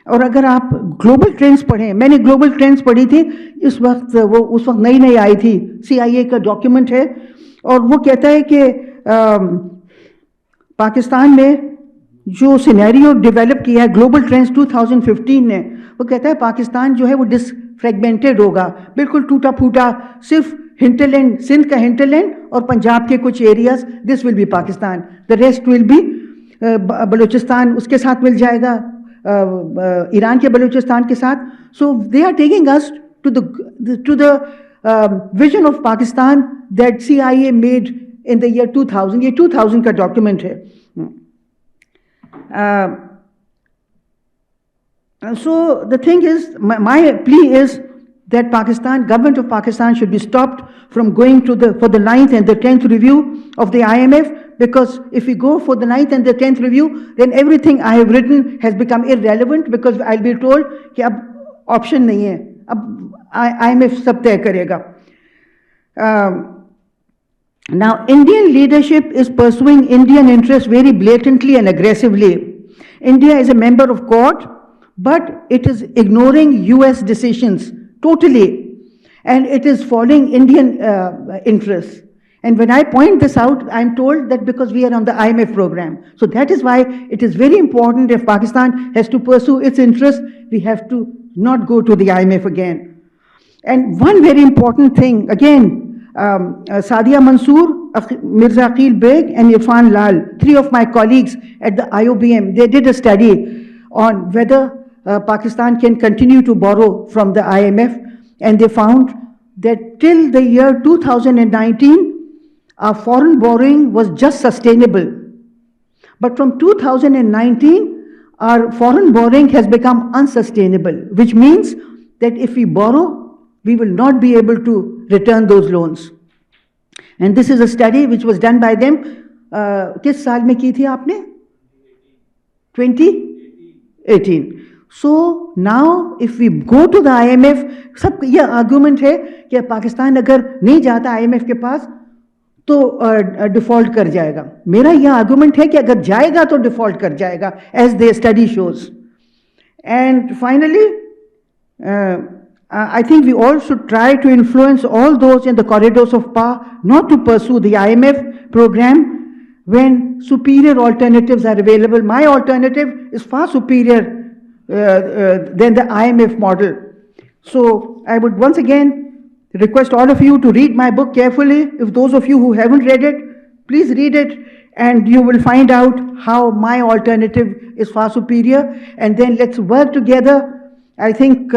और अगर आप global trends पढ़ें, मैंने global trends पढ़ी थी इस वक्त, वो उस वक्त नई नई आई थी, CIA का डॉक्यूमेंट है, और वो कहता है कि पाकिस्तान में जो सिनेरियो डेवलप किया है ग्लोबल ट्रेंड्स 2015 ने, वो कहता है पाकिस्तान जो है वो डिसफ्रेगमेंटेड होगा, बिल्कुल टूटा फूटा, सिर्फ हिंटरलैंड, सिंध का हिंटरलैंड और पंजाब के कुछ areas, this will be Pakistan, the rest will be Balochistan उसके साथ मिल जाएगा, ईरान के बलूचिस्तान के साथ. So they are taking us to the vision of Pakistan that CIA made in the year 2000. ये 2000 का डॉक्यूमेंट है. So the thing is, my plea is that government of Pakistan should be stopped from going for the 9th and the 10th review of the IMF, because if we go for the 9th and the 10th review, then everything I have written has become irrelevant, because I'll be told कि अब option नहीं है, अब IMF सब तय करेगा. Now, Indian leadership is pursuing Indian interests very blatantly and aggressively. India is a member of Quad, but it is ignoring US decisions totally, and it is following Indian interests. And when I point this out, I'm told that because we are on the IMF program. So that is why it is very important, if Pakistan has to pursue its interests, we have to not go to the IMF again. And one very important thing, again, Sadia Mansoor, Mirza Aqil Beg, and Irfan Lal, three of my colleagues at the IoBM, they did a study on whether Pakistan can continue to borrow from the IMF, and they found that till the year 2019, our foreign borrowing was just sustainable. But from 2019, our foreign borrowing has become unsustainable, which means that if we borrow, we will not be able to return those loans. And this is a study which was done by them. किस साल में की थी आपने? 2018. So now if we go to the IMF, सब ये argument है कि पाकिस्तान अगर नहीं जाता IMF के पास तो डिफॉल्ट कर जाएगा. मेरा यह आर्गुमेंट है कि अगर जाएगा तो डिफॉल्ट कर जाएगा, as the study shows. And finally, I think we all should try to influence all those in the corridors of power not to pursue the IMF program when superior alternatives are available. My alternative is far superior than the IMF model. So I would once again request all of you to read my book carefully. If those of you who haven't read it, please read it, and you will find out how my alternative is far superior. And then let's work together. I think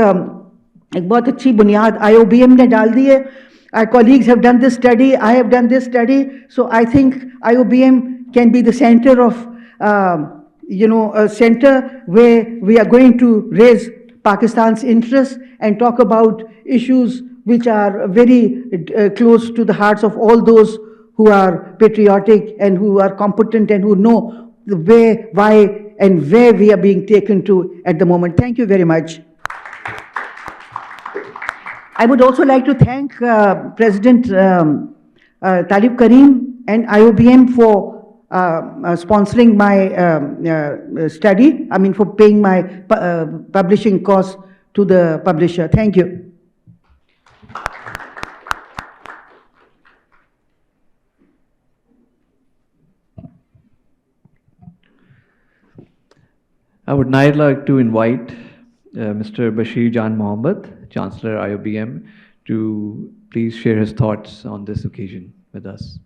एक बहुत अच्छी बुनियाद IoBM ने डाल दी है. Our colleagues have done this study, I have done this study. So I think IoBM can be the center of, a center where we are going to raise Pakistan's interests and talk about issues which are very close to the hearts of all those who are patriotic and who are competent and who know the way, why, and where we are being taken to at the moment. Thank you very much. I would also like to thank President Talib Karim and IoBM for sponsoring my study, for paying my publishing costs to the publisher. Thank you. I would now like to invite Mr. Bashir Jan Mohammed, Chancellor IoBM, to please share his thoughts on this occasion with us.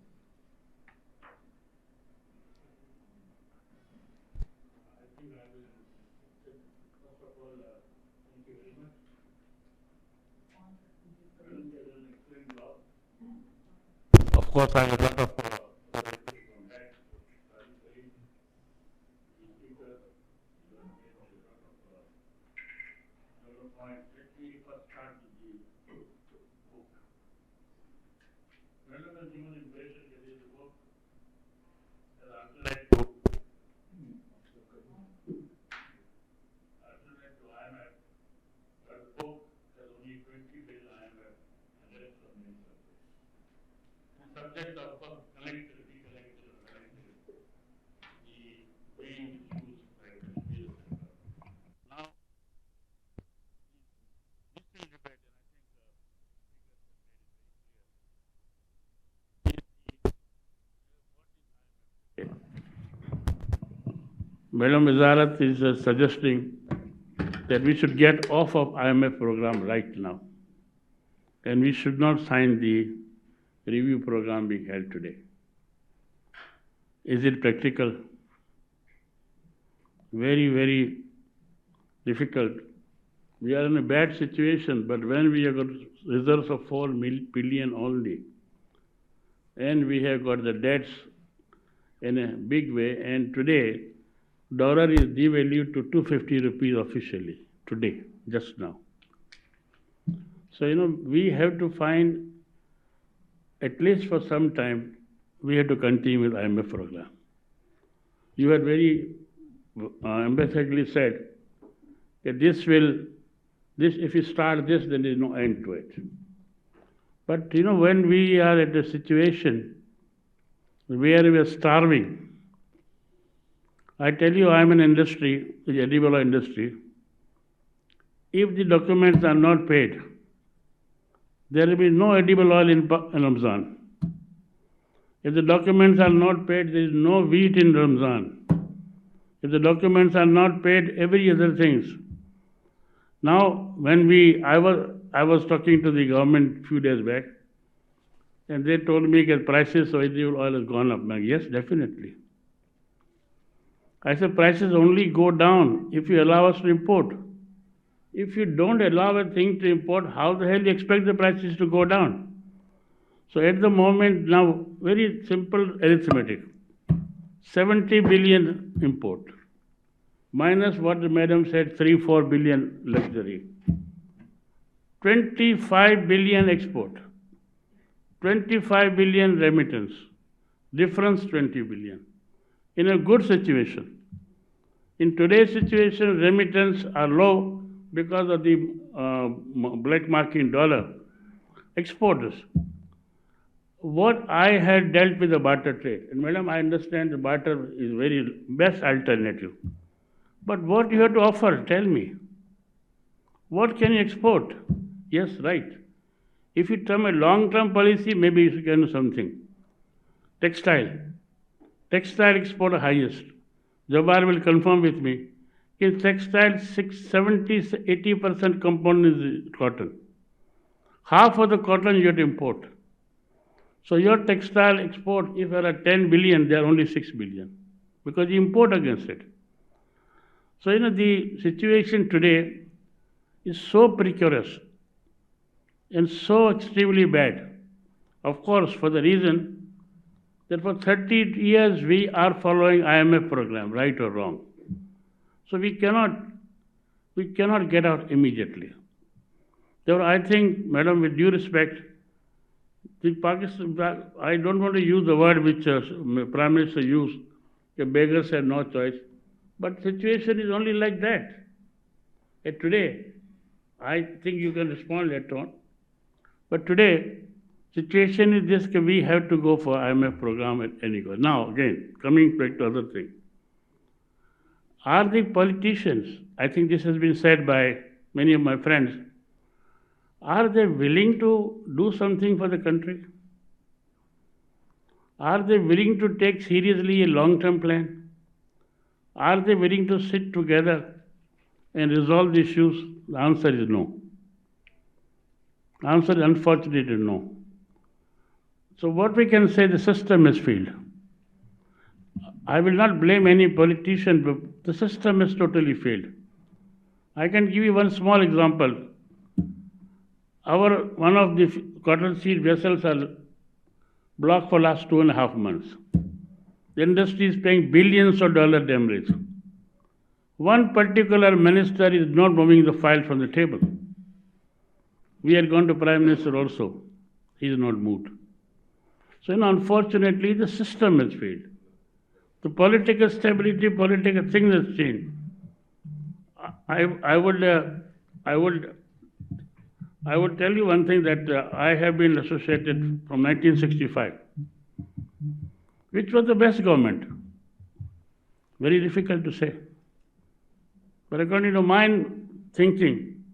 Of course, I have a lot of subject of connectivity, the main issues like this. Now, this is debate, and Madam Wazarat is suggesting that we should get off of IMF program right now, and we should not sign the review program being held today. Is it practical? Very, very difficult. We are in a bad situation, but when we have got reserves of 4 billion only, and we have got the debts in a big way, and today dollar is devalued to 250 rupees officially, today, just now. So, we have to find, at least for some time, we have to continue with IMF program. You had very emphatically said that if you start this, then there is no end to it. But when we are at a situation where we are starving, I tell you, I am in industry, the edible oil industry. If the documents are not paid, there will be no edible oil in Ramzan. If the documents are not paid, there is no wheat in Ramzan. If the documents are not paid, every other things. Now, when I was talking to the government a few days back, and they told me that prices of edible oil has gone up. Yes, definitely. I said prices only go down if you allow us to import. If you don't allow a thing to import, how the hell do you expect the prices to go down? So at the moment now, very simple arithmetic. 70 billion import, minus what the madam said, 3-4 billion luxury. 25 billion export, 25 billion remittance, difference 20 billion. In a good situation. In today's situation, remittance are low because of the black market in dollar. Exporters. What I had dealt with the barter trade, and madam, I understand the barter is very best alternative. But what you have to offer, tell me. What can you export? Yes, right. If you term a long-term policy, maybe you can do something. Textile export highest. Jabar will confirm with me. In textile, 70-80% component is cotton. Half of the cotton you have to import. So your textile export, if there are 10 billion, they are only 6 billion because you import against it. So the situation today is so precarious and so extremely bad. Of course, for the reason that for 30 years we are following IMF program, right or wrong. So we cannot get out immediately. Therefore, I think, madam, with due respect, the Pakistan, I don't want to use the word which Prime Minister used, the beggars had no choice, but situation is only like that. And today, I think you can respond later on, but today, situation is this, we have to go for IMF program at any cost. Now, again, coming back to other thing. Are the politicians, I think this has been said by many of my friends, are they willing to do something for the country? Are they willing to take seriously a long-term plan? Are they willing to sit together and resolve the issues? The answer is no. The answer is unfortunately no. So what we can say, the system has failed. I will not blame any politician, but the system has totally failed. I can give you one small example. One of the cotton seed vessels are blocked for last 2.5 months. The industry is paying billions of dollars damage. One particular minister is not moving the file from the table. We had gone to Prime Minister also. He is not moved. So, unfortunately, the system has failed. The political stability, political things has changed. I would tell you one thing that I have been associated from 1965. Which was the best government? Very difficult to say. But according to my thinking,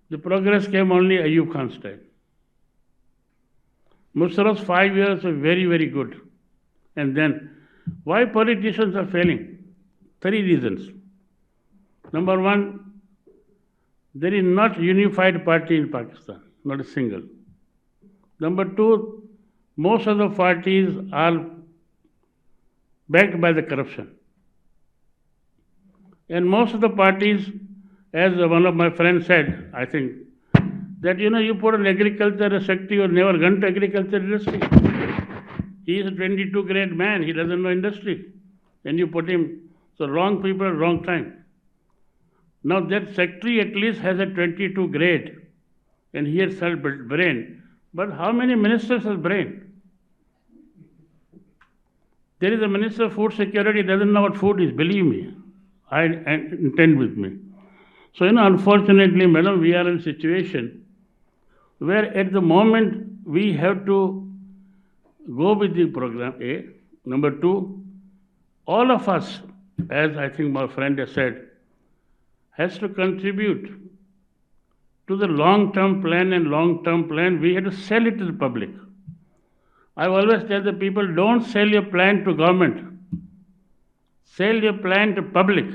the progress came only Ayub Khan's time. Musharraf's 5 years were very, very good. And then, why politicians are failing? 3 reasons. Number one, there is not unified party in Pakistan, not a single. Number two, most of the parties are backed by the corruption. And most of the parties, as one of my friends said, I think, that you put an agriculture secretary who never gone to agriculture industry. He is a 22 grade man, he doesn't know industry. And you put him, so wrong people at wrong time. Now that secretary at least has a 22 grade and he has some brain. But how many ministers have brain? There is a minister of food security, doesn't know what food is, believe me. I intend with me. So, unfortunately, madam, we are in a situation where at the moment we have to go with the program A. Number two, all of us, as I think my friend has said, has to contribute to the long-term plan, and long-term plan, we have to sell it to the public. I always tell the people, don't sell your plan to government. Sell your plan to public.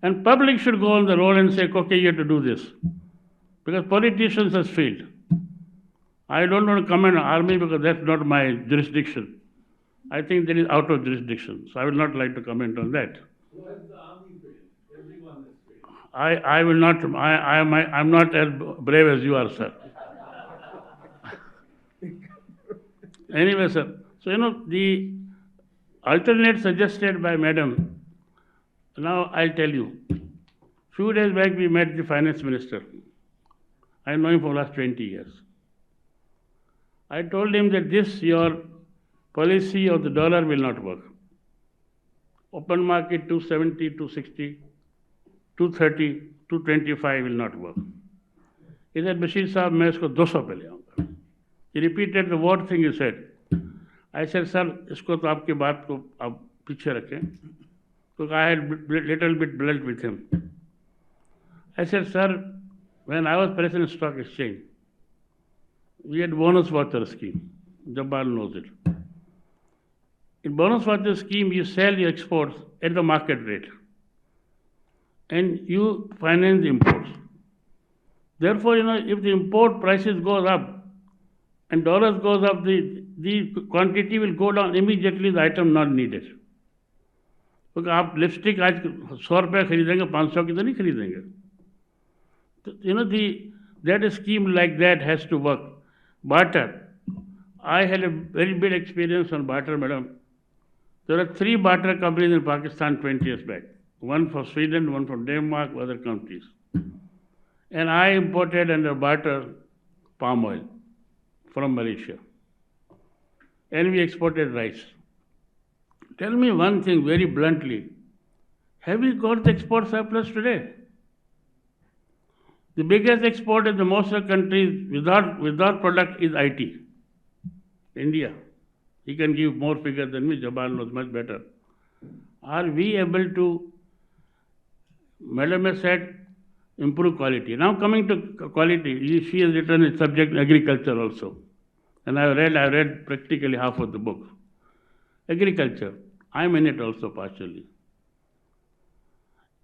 And public should go on the road and say, okay, you have to do this. Because politicians have failed. I don't want to comment on army because that's not my jurisdiction. I think that is out of jurisdiction. So I would not like to comment on that. So has the army failed? Everyone has failed. I will not, I'm not as brave as you are, sir. Anyway, sir, so the alternate suggested by madam, now I'll tell you. Few days back we met the finance minister. I know him for the last 20 years. I told him that your policy of the dollar will not work. Open market 270, 260, 230, 225 will not work. He said, Bashir Saab, मैं इसको 200 पे ले आऊँगा. He repeated the word thing he said. I said, sir, इसको तो आपकी बात को आप पीछे रखें. Because I had little bit blunt with him. I said, sir, when I was president of stock exchange, we had bonus voucher scheme. Jabal knows it. In bonus voucher scheme, you sell your exports at the market rate. And you finance the imports. Therefore, if the import prices goes up and dollars goes up, the quantity will go down immediately, the item not needed. क्योंकि आप lipstick आज 100 रुपये खरीदेंगे 500 की तो नहीं खरीदेंगे. That scheme like that has to work. Barter. I had a very big experience on barter, madam. There are 3 barter companies in Pakistan 20 years back. One from Sweden, one from Denmark, other countries. And I imported under barter palm oil from Malaysia. And we exported rice. Tell me one thing very bluntly. Have we got the export surplus today? The biggest export in the most of the countries without product is IT. India. He can give more figures than me. Jabal knows much better. Are we able to, madam has said, improve quality. Now coming to quality, she has written a subject agriculture also. And I read practically half of the book. Agriculture. I'm in it also partially.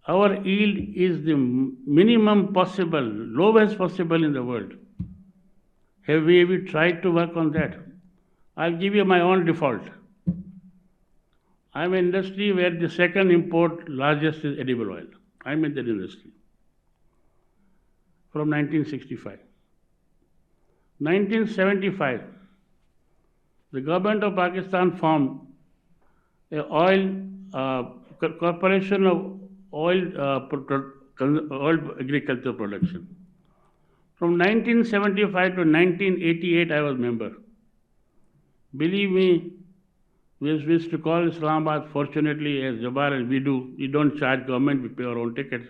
our yield is the minimum possible, lowest possible in the world. Have we tried to work on that? I'll give you my own default. I'm an industry where the second import largest is edible oil. I'm in that industry from 1965. 1975, the government of Pakistan formed a corporation of oil agriculture production. From 1975 to 1988, I was member. Believe me, we used to call Islamabad, fortunately, as Jabbar and we don't charge government, we pay our own tickets.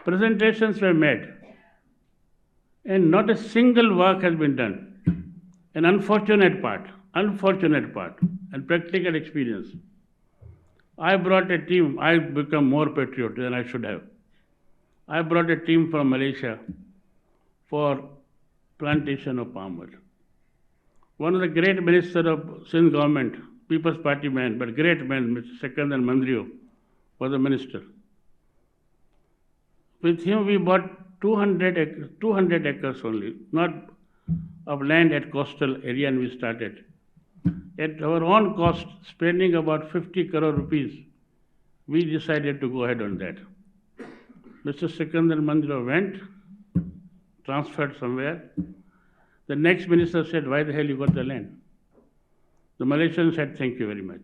Presentations were made, and not a single work has been done. An unfortunate part, and practical experience. I brought a team, I become more patriot than I should have. I brought a team from Malaysia for plantation of palm oil. One of the great ministers of Sindh government, People's Party man, but great man, Mr. Sikandar Mandrio, was the minister. With him we bought 200 acres only, not of land at coastal area, and we started. At our own cost, spending about 50 crore rupees, we decided to go ahead on that. Mr. Sikandar Mandrio went, transferred somewhere. The next minister said, why the hell you got the land? The Malaysians said, thank you very much.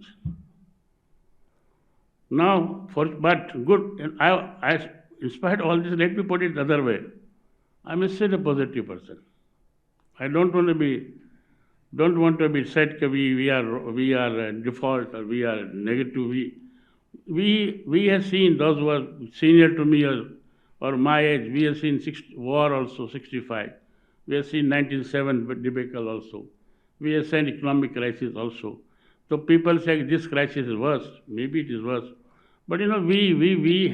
Now, but good, and I, in spite of all this, let me put it the other way. I'm still a positive person. I don't want to be said that we are default or we are negative. We have seen those who are senior to me or my age. We have seen war also, 65. We have seen 1997 debacle also. We have seen economic crisis also. So people say this crisis is worse. Maybe it is worse. But you know, we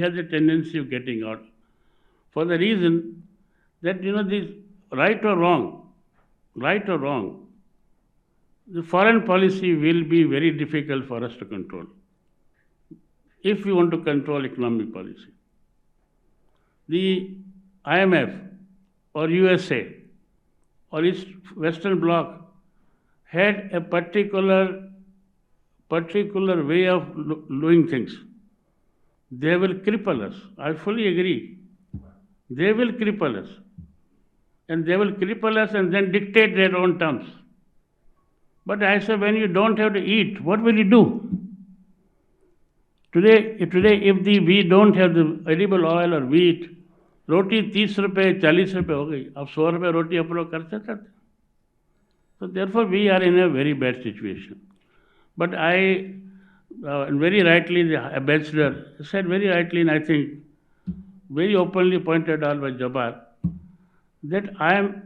have the tendency of getting out for the reason that, you know, this right or wrong, the foreign policy will be very difficult for us to control if we want to control economic policy. The IMF or USA or East Western Bloc had a particular way of doing things. They will cripple us. I fully agree. They will cripple us. And they will cripple us and then dictate their own terms. But I say, when you don't have to eat, what will you do? Today, if we don't have the edible oil or wheat, roti 30 rupees, 40 rupees ho gayi. Ab 100 rupees roti आप लोग कर सकते. So therefore, we are in a very bad situation. But very rightly, the ambassador said very rightly, and I think very openly pointed out by Jabbar, that I am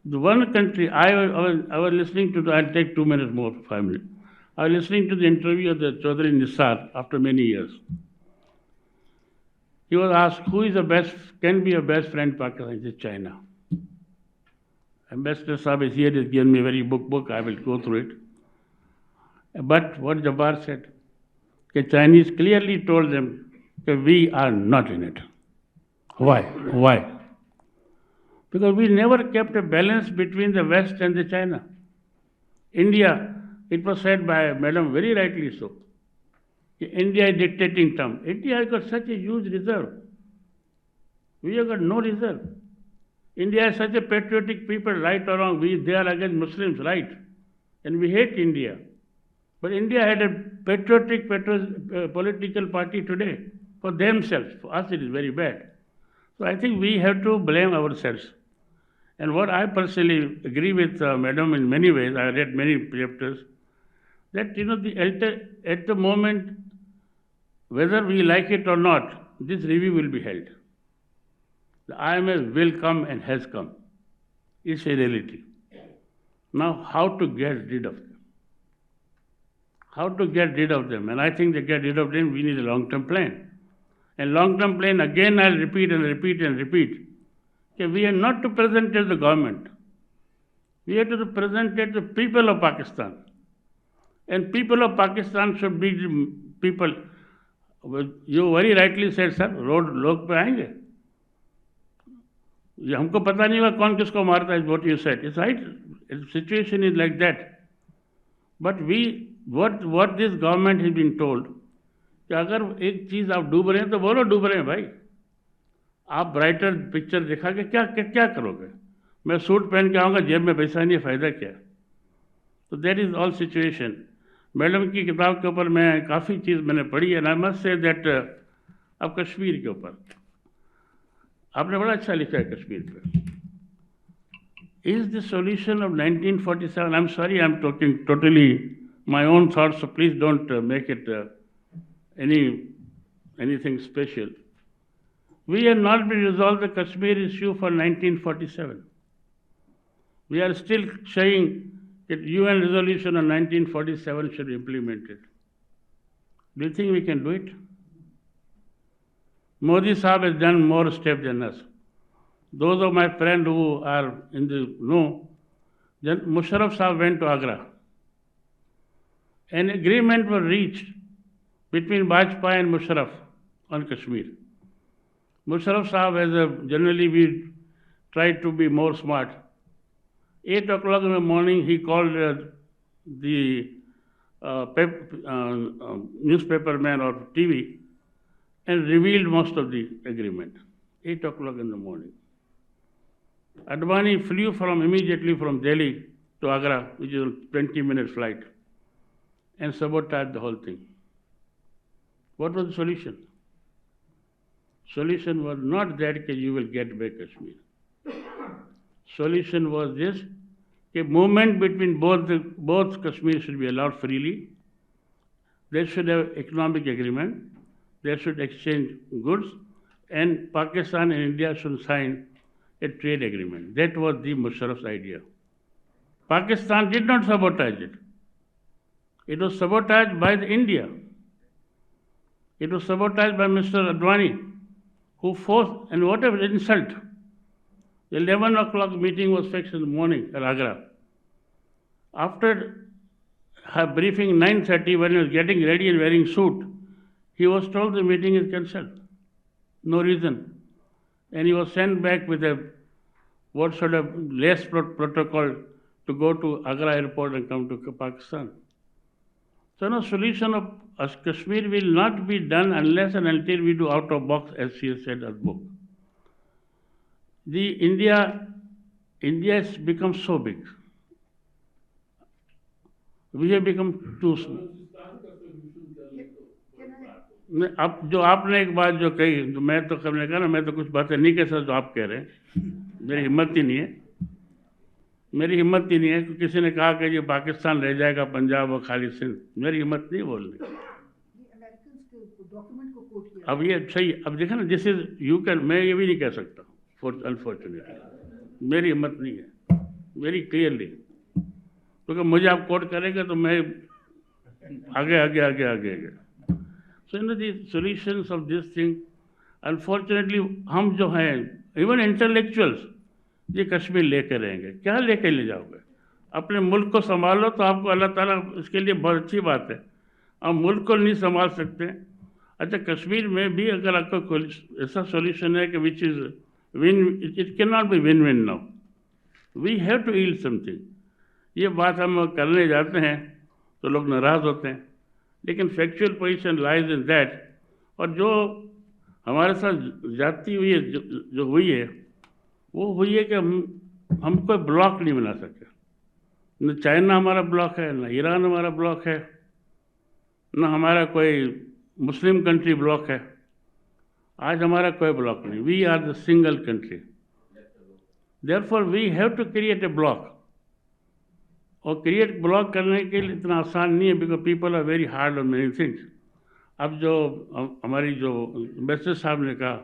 the one country, I was listening to, I'll take 2 minutes more, 5 minutes. I was listening to the interview of the Chaudhry Nisar after many years. He was asked, who is can be a best friend Pakistan? He said, China. Ambassador Saab is here, he's given me a very book, I will go through it. But what Jabbar said, the Chinese clearly told them that we are not in it. Why? Because we never kept a balance between the West and the China. India, it was said by Madam very rightly so. India is dictating term. India has got such a huge reserve. We have got no reserve. India is such a patriotic people, right or wrong. They are against Muslims, right? And we hate India. But India had a patriotic political party today for themselves. For us, it is very bad. So I think we have to blame ourselves. And what I personally agree with Madam in many ways, I read many chapters, that, you know, at the moment, whether we like it or not, this review will be held. The IMF will come and has come. It's a reality. Now, how to get rid of them? How to get rid of them? And I think to get rid of them, we need a long-term plan. And long-term plan, again, I'll repeat and repeat and repeat. Okay, we are not to present as the government. We are to present as the people of Pakistan. And people of Pakistan should be the people. You very rightly said, sir, road लोग पे आएंगे. ये हमको पता नहीं होगा कौन किसको मारता है. What you said, it's right. The situation is like that. But what this government has been told कि अगर एक चीज आप डूब रहे हैं तो बोलो डूब रहे हैं भाई. आप ब्राइटर पिक्चर दिखा के क्या करोगे? मैं सूट पहन के आऊँगा, जेब में पैसा नहीं है, फ़ायदा क्या? तो that is all situation. Madam की किताब के ऊपर मैं काफ़ी चीज़ मैंने पढ़ी है. आई मस्ट से दैट अब कश्मीर के ऊपर आपने बड़ा अच्छा लिखा है कश्मीर पे. Is the solution of 1947? I am sorry, I am talking totally my own thoughts, so please don't make it anything special. We have not been resolved the Kashmir issue for 1947. We are still saying that UN resolution of 1947 should be implemented. Do you think we can do it? Modi Sahab has done more steps than us. Those of my friends who are in the know, then Musharraf Sahab went to Agra. An agreement was reached between Vajpayee and Musharraf on Kashmir. Musharraf Sahab, generally we try to be more smart. 8 o'clock in the morning, he called the newspaper man or TV and revealed most of the agreement. 8 o'clock in the morning. Advani flew immediately from Delhi to Agra, which is a 20-minute flight, and sabotaged the whole thing. What was the solution? Solution was not that you will get back Kashmir. Solution was this: a movement between both Kashmir should be allowed freely. They should have economic agreement. They should exchange goods, and Pakistan and India should sign a trade agreement. That was the Musharraf's idea. Pakistan did not sabotage it. It was sabotaged by India. It was sabotaged by Mr. Advani, who forced, and what an insult. The 11 o'clock meeting was fixed in the morning at Agra. After her briefing 9:30, when he was getting ready and wearing suit, he was told the meeting is cancelled. No reason. And he was sent back with a what sort of less protocol to go to Agra airport and come to Pakistan. So no solution of Kashmir will not be done unless and until we do out of box, as she has said in her book. India has become so big. We have become too small. अब जो आपने एक बात जो कही, तो मैं तो हमने कहा ना, मैं तो कुछ बातें नहीं कह सकता जो आप कह रहे हैं. मेरी हिम्मत ही नहीं है. मेरी हिम्मत ही नहीं है कि किसी ने कहा कि ये पाकिस्तान रह जाएगा पंजाब और खाली सिंध. मेरी हिम्मत नहीं बोलने. अब ये सही, अब देखा ना, दिस इज यू कैन, मैं ये भी नहीं कह सकता अनफॉर्चुनेटली. मेरी हिम्मत नहीं है, वेरी क्लियरली. क्योंकि मुझे आप कोट करेंगे तो मैं आगे. So in the solutions of this thing, unfortunately हम जो हैं, इवन इंटेलेक्चुअल्स, ये कश्मीर लेकर रहेंगे. क्या लेकर ले जाओगे? अपने मुल्क को संभालो तो आपको अल्लाह ताला इसके लिए बहुत अच्छी बात है. आप मुल्क को नहीं संभाल सकते. अच्छा, कश्मीर में भी अगर आपका कोई ऐसा सॉल्यूशन है कि which is win, it can not be win win now. We have to yield something. ये बात हम करने जाते हैं तो लोग नाराज़ होते हैं, लेकिन factual position lies in that. और जो हमारे साथ जाती हुई है, जो हुई है, वो हुई है कि हम कोई ब्लॉक नहीं बना सके. न चाइना हमारा ब्लॉक है, न ईरान हमारा ब्लॉक है, न हमारा कोई मुस्लिम कंट्री ब्लॉक है. आज हमारा कोई ब्लॉक नहीं. We are the single country. Therefore we have to create a block. और क्रिएट ब्लॉक करने के लिए इतना आसान नहीं है, because people are very hard on many things. अब जो हमारी जो एम्बेसडर साहब ने कहा,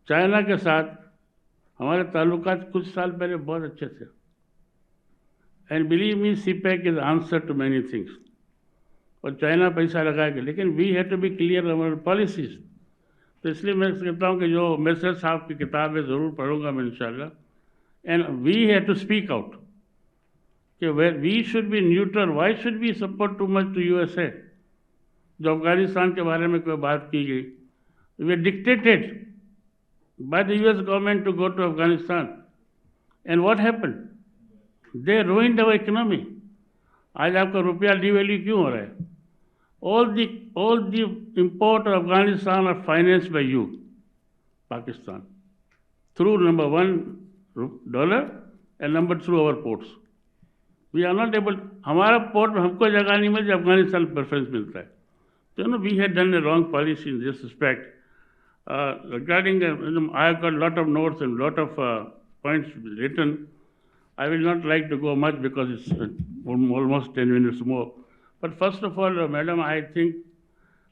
चाइना के साथ हमारे ताल्लुकात कुछ साल पहले बहुत अच्छे थे. And believe me, CPEC is answer to many things. और चाइना पैसा लगाएगा, लेकिन we have to be clear our policies. तो इसलिए मैं कहता हूँ कि जो एम्बेसडर साहब की किताब है ज़रूर पढ़ूंगा मैं इंशाल्लाह. And we have to speak out कि where we should be neutral. Why should we support too much to USA? जो अफगानिस्तान के बारे में कोई बात की गई, we are dictated by the US government to go to Afghanistan, and what happened? They ruined our economy. आज आपका रुपया डिवैल्यू क्यों हो रहा है? all the import of Afghanistan are financed by you, Pakistan, through number one dollar and number through our ports. We are not able. हमारा port में हमको जगह नहीं मिलती, अफगानिस्तान प्रेफरेंस मिलता है. So we had done a wrong policy in this respect. Regarding, I have got a lot of notes and lot of points written. I will not like to go much because it's almost 10 minutes more. But first of all, madam, I think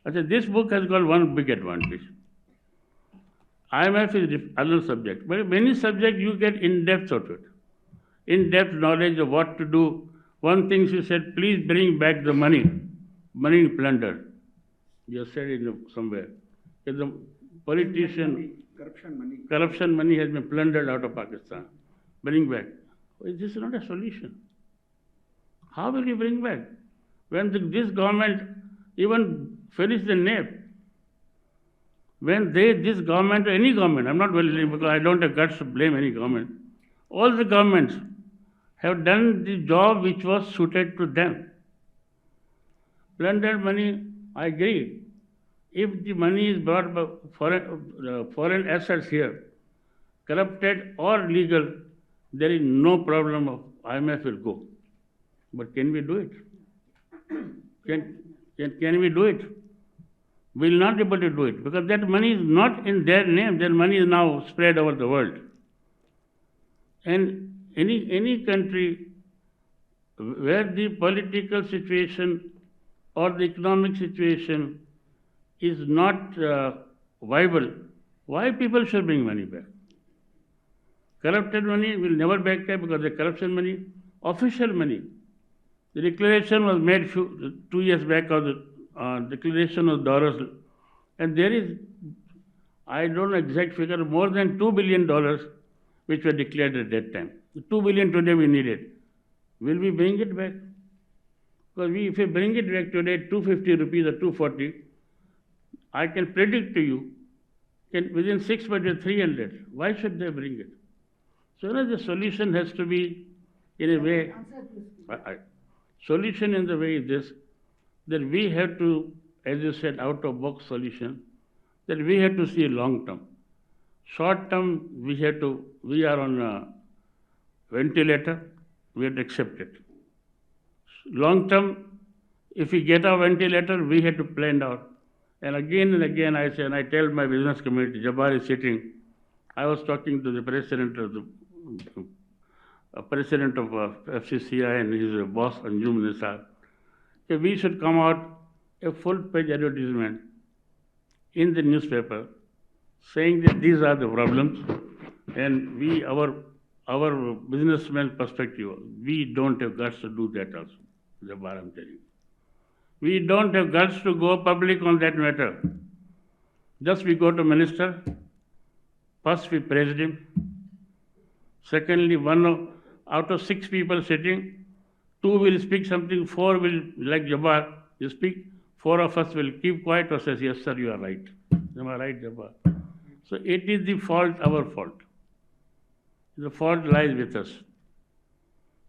this book has got one big advantage. IMF is another subject, but many subjects you get in-depth out of it. In-depth knowledge of what to do. One thing she said, please bring back the money plundered. You said it somewhere. The corruption money has been plundered out of Pakistan. Bring back. This is not a solution. How will you bring back? When this government even finished the NAP, when this government or any government, I'm not well, because I don't have guts to blame any government, all the governments have done the job which was suited to them. Plundered money, I agree. If the money is brought by foreign assets here, corrupted or legal, there is no problem of IMF will go. But can we do it? Can we do it? We will not be able to do it because that money is not in their name. Their money is now spread over the world. And any country where the political situation or the economic situation is not viable, why people should bring money back? Corrupted money will never back because the corruption money, official money. The declaration was made 2 years back of the declaration of dollars, and there is, I don't know exact figure, more than $2 billion which were declared at that time. The $2 billion today we need it. Will we bring it back? Because if we bring it back today, 250 rupees or 240, I can predict to you, within 6 months, 300. Why should they bring it? So the solution has to be, in a way, solution in the way is this, that we have to, as you said, out-of-box solution, that we have to see long term. Short term, we are on a ventilator, we have to accept it. Long term, if we get our ventilator, we have to plan out. And again, I say, and I tell my business community, Jabbar is sitting, I was talking to the president of FCCI and his boss, Anjum Nisar, that we should come out a full-page advertisement in the newspaper saying that these are the problems, and our businessman perspective, we don't have guts to do that also. Jabbar, I'm telling you. We don't have guts to go public on that matter. Just we go to minister, first we praise him, secondly, out of 6 people sitting, 2 will speak something, 4 will, like Jabbar, you speak, 4 of us will keep quiet or says, yes sir, you are right. Am I right, Jabbar? So it is the fault, our fault. The fault lies with us.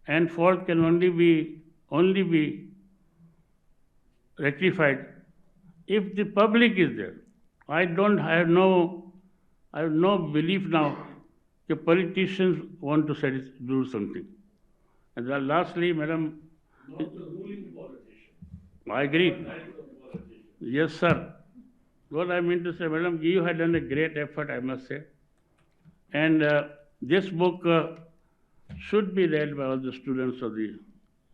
And fault can only be rectified if the public is there. I have no belief now that politicians want to do something. And then lastly, madam, not the ruling politician. I agree. Yes, sir. What I mean to say, madam, you had done a great effort, I must say. And this book should be read by all the students of the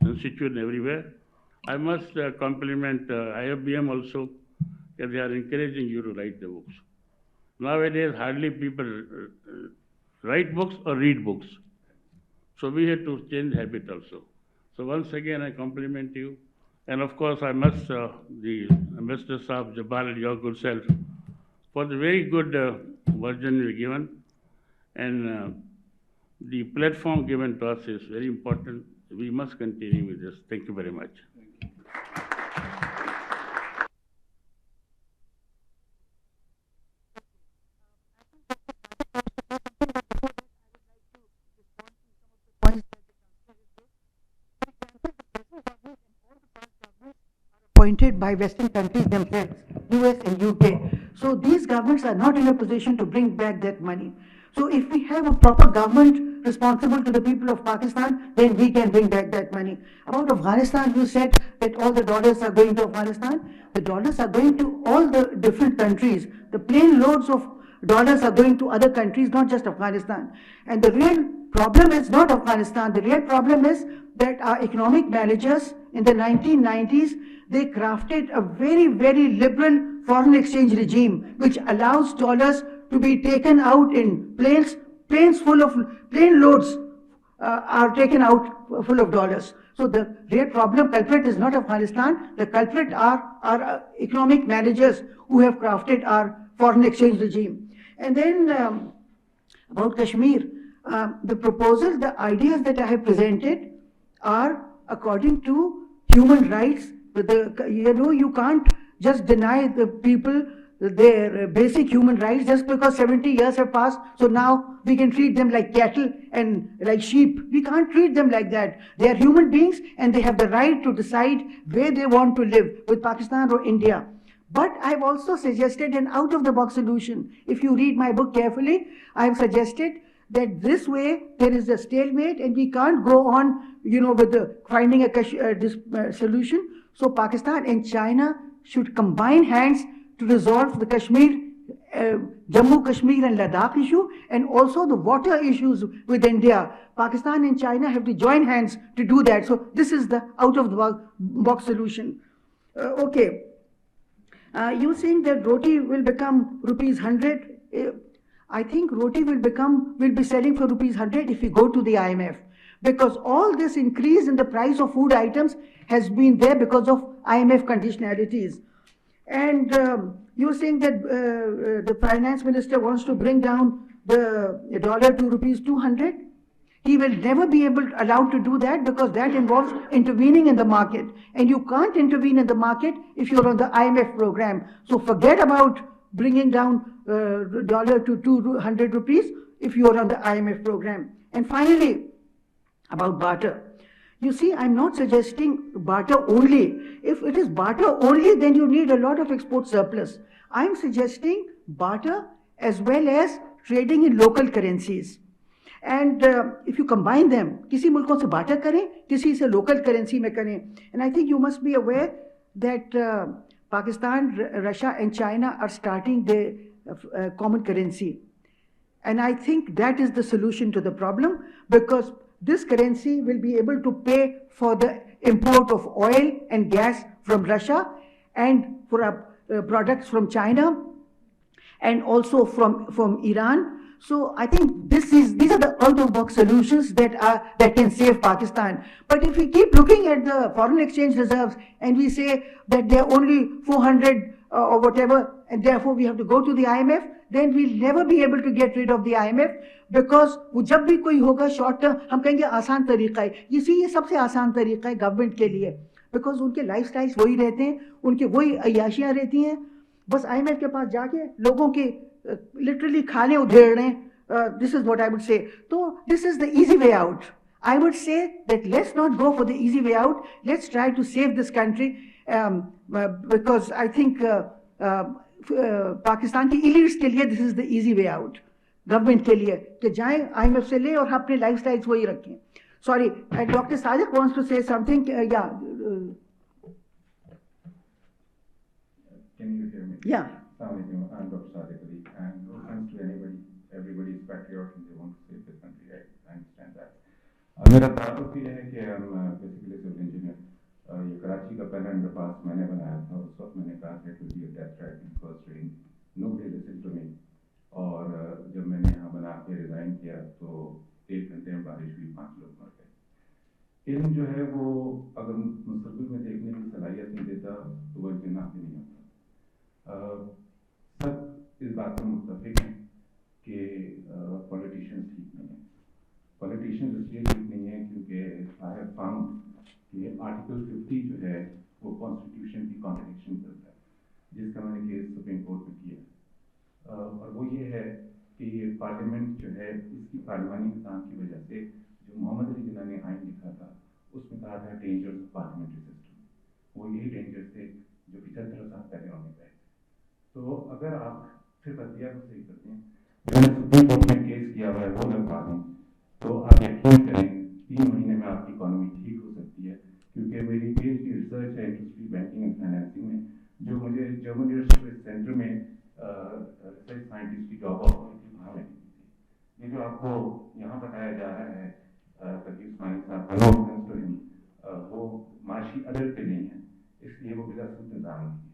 institute and everywhere. I must compliment IoBM also, that they are encouraging you to write the books. Nowadays, hardly people write books or read books. So we have to change habit also. So once again, I compliment you. And of course, I must, the Ambassador Saab, Jabbar and your good self, for the very good version you given. And the platform given to us is very important. We must continue with this. Thank you very much. appointed by Western countries themselves, US and UK. So these governments are not in a position to bring back that money. So if we have a proper government responsible to the people of Pakistan, then we can bring back that money. About Afghanistan, you said that all the dollars are going to Afghanistan. The dollars are going to all the different countries. The plane loads of dollars are going to other countries, not just Afghanistan. And the real problem is not Afghanistan. The real problem is that our economic managers in the 1990s, they crafted a very, very liberal foreign exchange regime, which allows dollars to be taken out in plane loads are taken out full of dollars. So the real culprit is not Afghanistan. The culprit are our economic managers who have crafted our foreign exchange regime. And then about Kashmir, the proposal, the ideas that I have presented are according to human rights. You can't just deny the people their basic human rights just because 70 years have passed. So now we can treat them like cattle and like sheep. We can't treat them like that. They are human beings and they have the right to decide where they want to live, with Pakistan or India. But I've also suggested an out-of-the-box solution. If you read my book carefully, I've suggested that this way there is a stalemate and we can't go on, with finding a solution. So Pakistan and China should combine hands to resolve the Jammu, Kashmir and Ladakh issue, and also the water issues with India. Pakistan and China have to join hands to do that. So this is the out-of-the-box solution. Okay. You saying that roti will become rupees 100? I think roti will be selling for rupees 100 if we go to the IMF. Because all this increase in the price of food items has been there because of IMF conditionalities. And you're saying that the finance minister wants to bring down the dollar to rupees 200. He will never be allowed to do that because that involves intervening in the market. And you can't intervene in the market if you're on the IMF program. So forget about bringing down dollar to 200 rupees if you're on the IMF program. And finally, about barter. You see, I'm not suggesting barter only. If it is barter only, then you need a lot of export surplus. I'm suggesting barter as well as trading in local currencies. And if you combine them, किसी मुल्कों से barter करें, किसी से local currency में करें. And I think you must be aware that Pakistan, Russia and China are starting the common currency. And I think that is the solution to the problem, because this currency will be able to pay for the import of oil and gas from Russia and for products from China and also from Iran. So I think these are the out-of-box solutions that can save Pakistan. But if we keep looking at the foreign exchange reserves and we say that they're only 400 or whatever, and therefore we have to go to the IMF, then we'll never be able to get rid of the IMF, because वो जब भी कोई होगा short term, हम कहेंगे आसान तरीका है. ये सबसे आसान तरीका है गवर्नमेंट के लिए, बिकॉज उनके लाइफ स्टाइल्स वही रहते हैं, उनके वही अय्याशियाँ रहती हैं. बस IMF के पास जाके लोगों के literally खाने उधेड़ रहे हैं. This is what I would say. So this is the easy way out. I would say that let's not go for the easy way out. Let's try to save this country, because I think Pakistan की elites के लिए this is the easy way out. Government के लिए कि जाएं IMF से ले और अपने लाइफ स्टाइल्स वही रखें. Sorry, doctor Sadiq wants to say something. या Can you hear me? Yeah. Assalamualaikum. I'm Dr. Sadiq Ali, and no offense to anybody, everybody is patriotic and they want to save the country. I understand that. मेरा ताल्लुक ये है कि I'm basically civil engineer. ये कराची का पहला underpass मैंने बनाया था. उस वक्त मैंने कहा था to be a death trap in first reading. Nobody listened to me. और जब मैंने यहाँ बना के रिजाइन किया तो 1 घंटे में बारिश हुई, 5 लोग मर गए. इल्म जो है वो अगर मुस्तकबिल में देखने की सलाहियत नहीं देता तो वो इल्म नाफी नहीं होता. सब इस बात में मुत्तफिक हैं कि पॉलिटिशियंस ठीक नहीं है. पॉलिटिशियंस इसलिए ठीक नहीं है क्योंकि आई हैव फाउंड कि आर्टिकल 50 जो है वो कॉन्स्टिट्यूशन की कॉन्ट्रडिक्शन करता है, जिसका मैंने केस सुप्रीम कोर्ट में किया. और वो ये है कि ये पार्लियामेंट जो है इसकी पार्लिमानी निज़ाम की वजह से, जो मोहम्मद अली जिन्ना ने आइन लिखा था उसमें कहा था डेंजर्स ऑफ पार्लियामेंट्री सिस्टम, वो यही डेंजर्स थे तो अगर आप सिर्फ अतिया को सही करते हैं, मैंने सुप्रीम कोर्ट में केस किया हुआ है वो लगवा दें, तो आप यकीन करें 3 महीने में आपकी इकोनॉमी ठीक हो सकती है। क्योंकि मेरी पीएचडी रिसर्च है इंडस्ट्री बैंकिंग एंड फाइनेंसिंग में, जो मुझे जर्मन यूनिवर्सिटी सेंटर में रिसर्च साइंटिस्ट की जॉब ऑफर हुई थी, वहाँ मैंने की थी। ये जो आपको यहाँ बताया जा रहा है तकलीफ मानी साहब, नो ऑफेंस टू हिम, वो माशी अदर पे नहीं है, इसलिए वो बिलासुत निज़ाम नहीं है।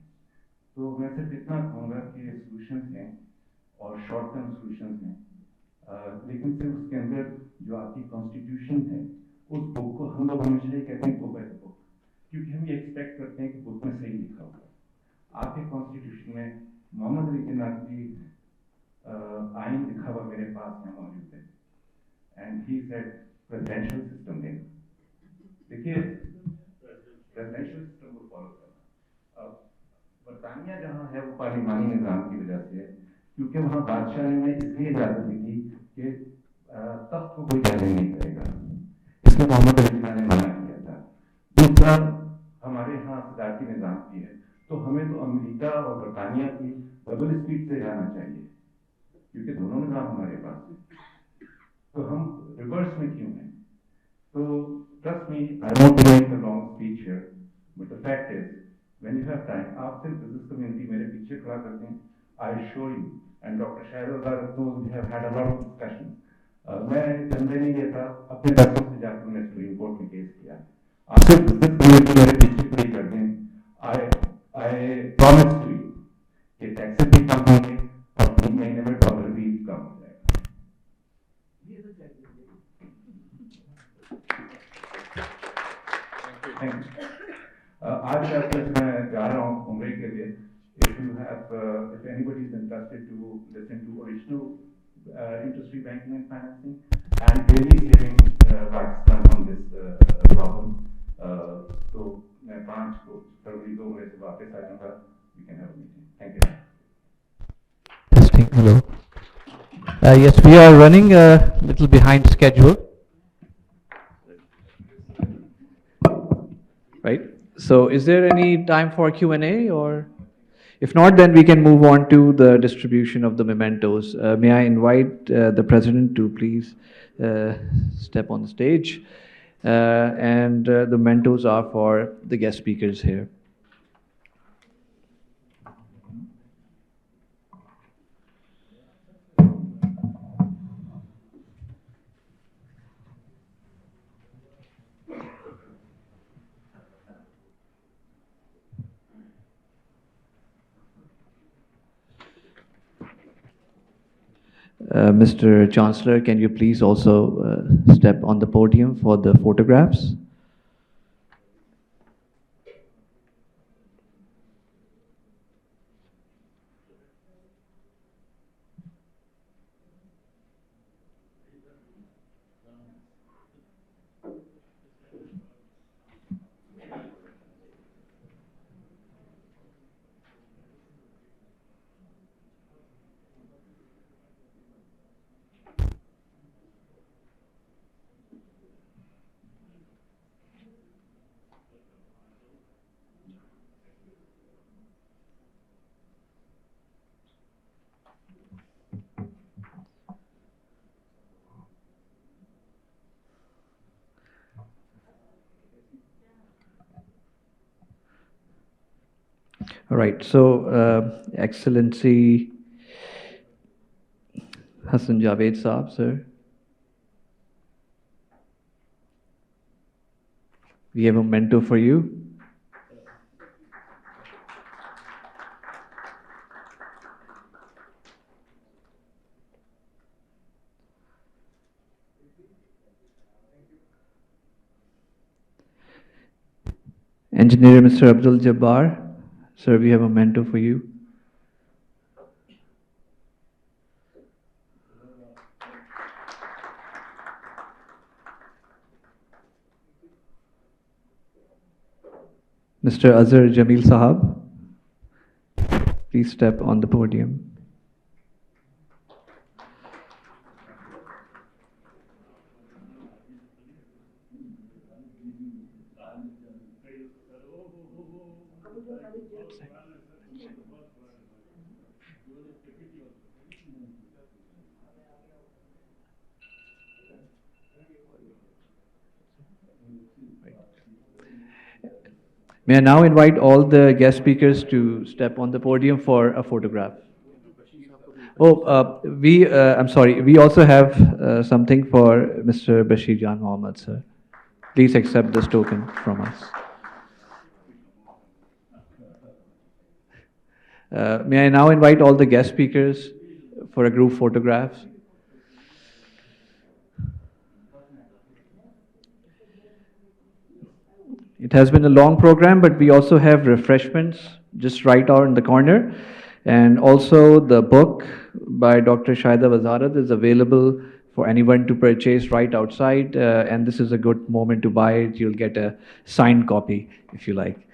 तो मैं सिर्फ इतना कहूँगा कि सोल्यूशंस हैं और शॉर्ट टर्म सोल्यूशंस हैं, लेकिन सिर्फ उसके अंदर जो आपकी कॉन्स्टिट्यूशन है उस बुक को हम लोग हमेशा ही कहते हैं बुक बाय बुक, क्योंकि हम ये एक्सपेक्ट करते हैं कि बुक में सही लिखा होगा। आपके कॉन्स्टिट्यूशन में मोहम्मद अली जिन्ना की आइन लिखा हुआ मेरे पास यहाँ मौजूद है, and he said presidential system देगा। देखिए प्रेसिडेंशियल सिस्टम को फॉलो करना, बरतानिया जहाँ है वो पार्लिमानी निज़ाम की वजह से है, क्योंकि वहाँ बादशाह ने इसलिए इजाज़त दी थी कि तख्त को कोई चैलेंज नहीं करेगा, इसलिए मोहम्मद अली जिन्ना ने मना किया था। दूसरा, हमारे यहाँ सदारती निज़ाम की है, तो हमें तो अमेरिका और बरतानिया की डबल स्पीड से जाना चाहिए, क्योंकि दोनों निज़ाम हमारे पास है, तो हम रिवर्स में क्यों हैं? So trust me, I won't make a long speech here, but the fact is, when you have time, आप सिर्फ business community मेरे पीछे खड़ा करते हैं, I assure you, and Dr. Shahid knows we have had a lot of discussion. मैं चंदे नहीं लेता, अपने पैसों से जाकर मैंने सुप्रीम कोर्ट में केस किया। आप सिर्फ business community मेरे पीछे खड़ी कर दें, I promise to you कि टैक्सेस भी कम होंगे और 3 महीने में डॉलर भी कम हो जाएगा। आज रात मैं जा रहा हूँ उम्रे के लिए। If you have, if anybody is interested to listen to original industry banking and financing and really saving Pakistan from this problem, तो मैं 5 को फरवरी को उम्रे से वापस आ जाऊँगा। We can have a meeting. Thank you. Testing. Hello. Yes, we are running a little behind schedule. Right. So, is there any time for Q&A, or if not, then we can move on to the distribution of the mementos. May I invite the president to please step on the stage, and the mementos are for the guest speakers here. Mr. Chancellor, can you please also step on the podium for the photographs? All right, so Excellency Hassan Javed Saab, sir. We have a memento for you. Engineer Mr. Abdul Jabbar, sir, we have a memento for you. Mr. Azhar Jamil Sahab, please step on the podium. May I now invite all the guest speakers to step on the podium for a photograph? Oh, I'm sorry, we also have something for Mr. Bashir Jan Mohammed, sir. Please accept this token from us. May I now invite all the guest speakers for a group photograph? It has been a long program, but we also have refreshments just right out in the corner. And also the book by Dr. Shaida Wazarat is available for anyone to purchase right outside. And this is a good moment to buy it. You'll get a signed copy if you like.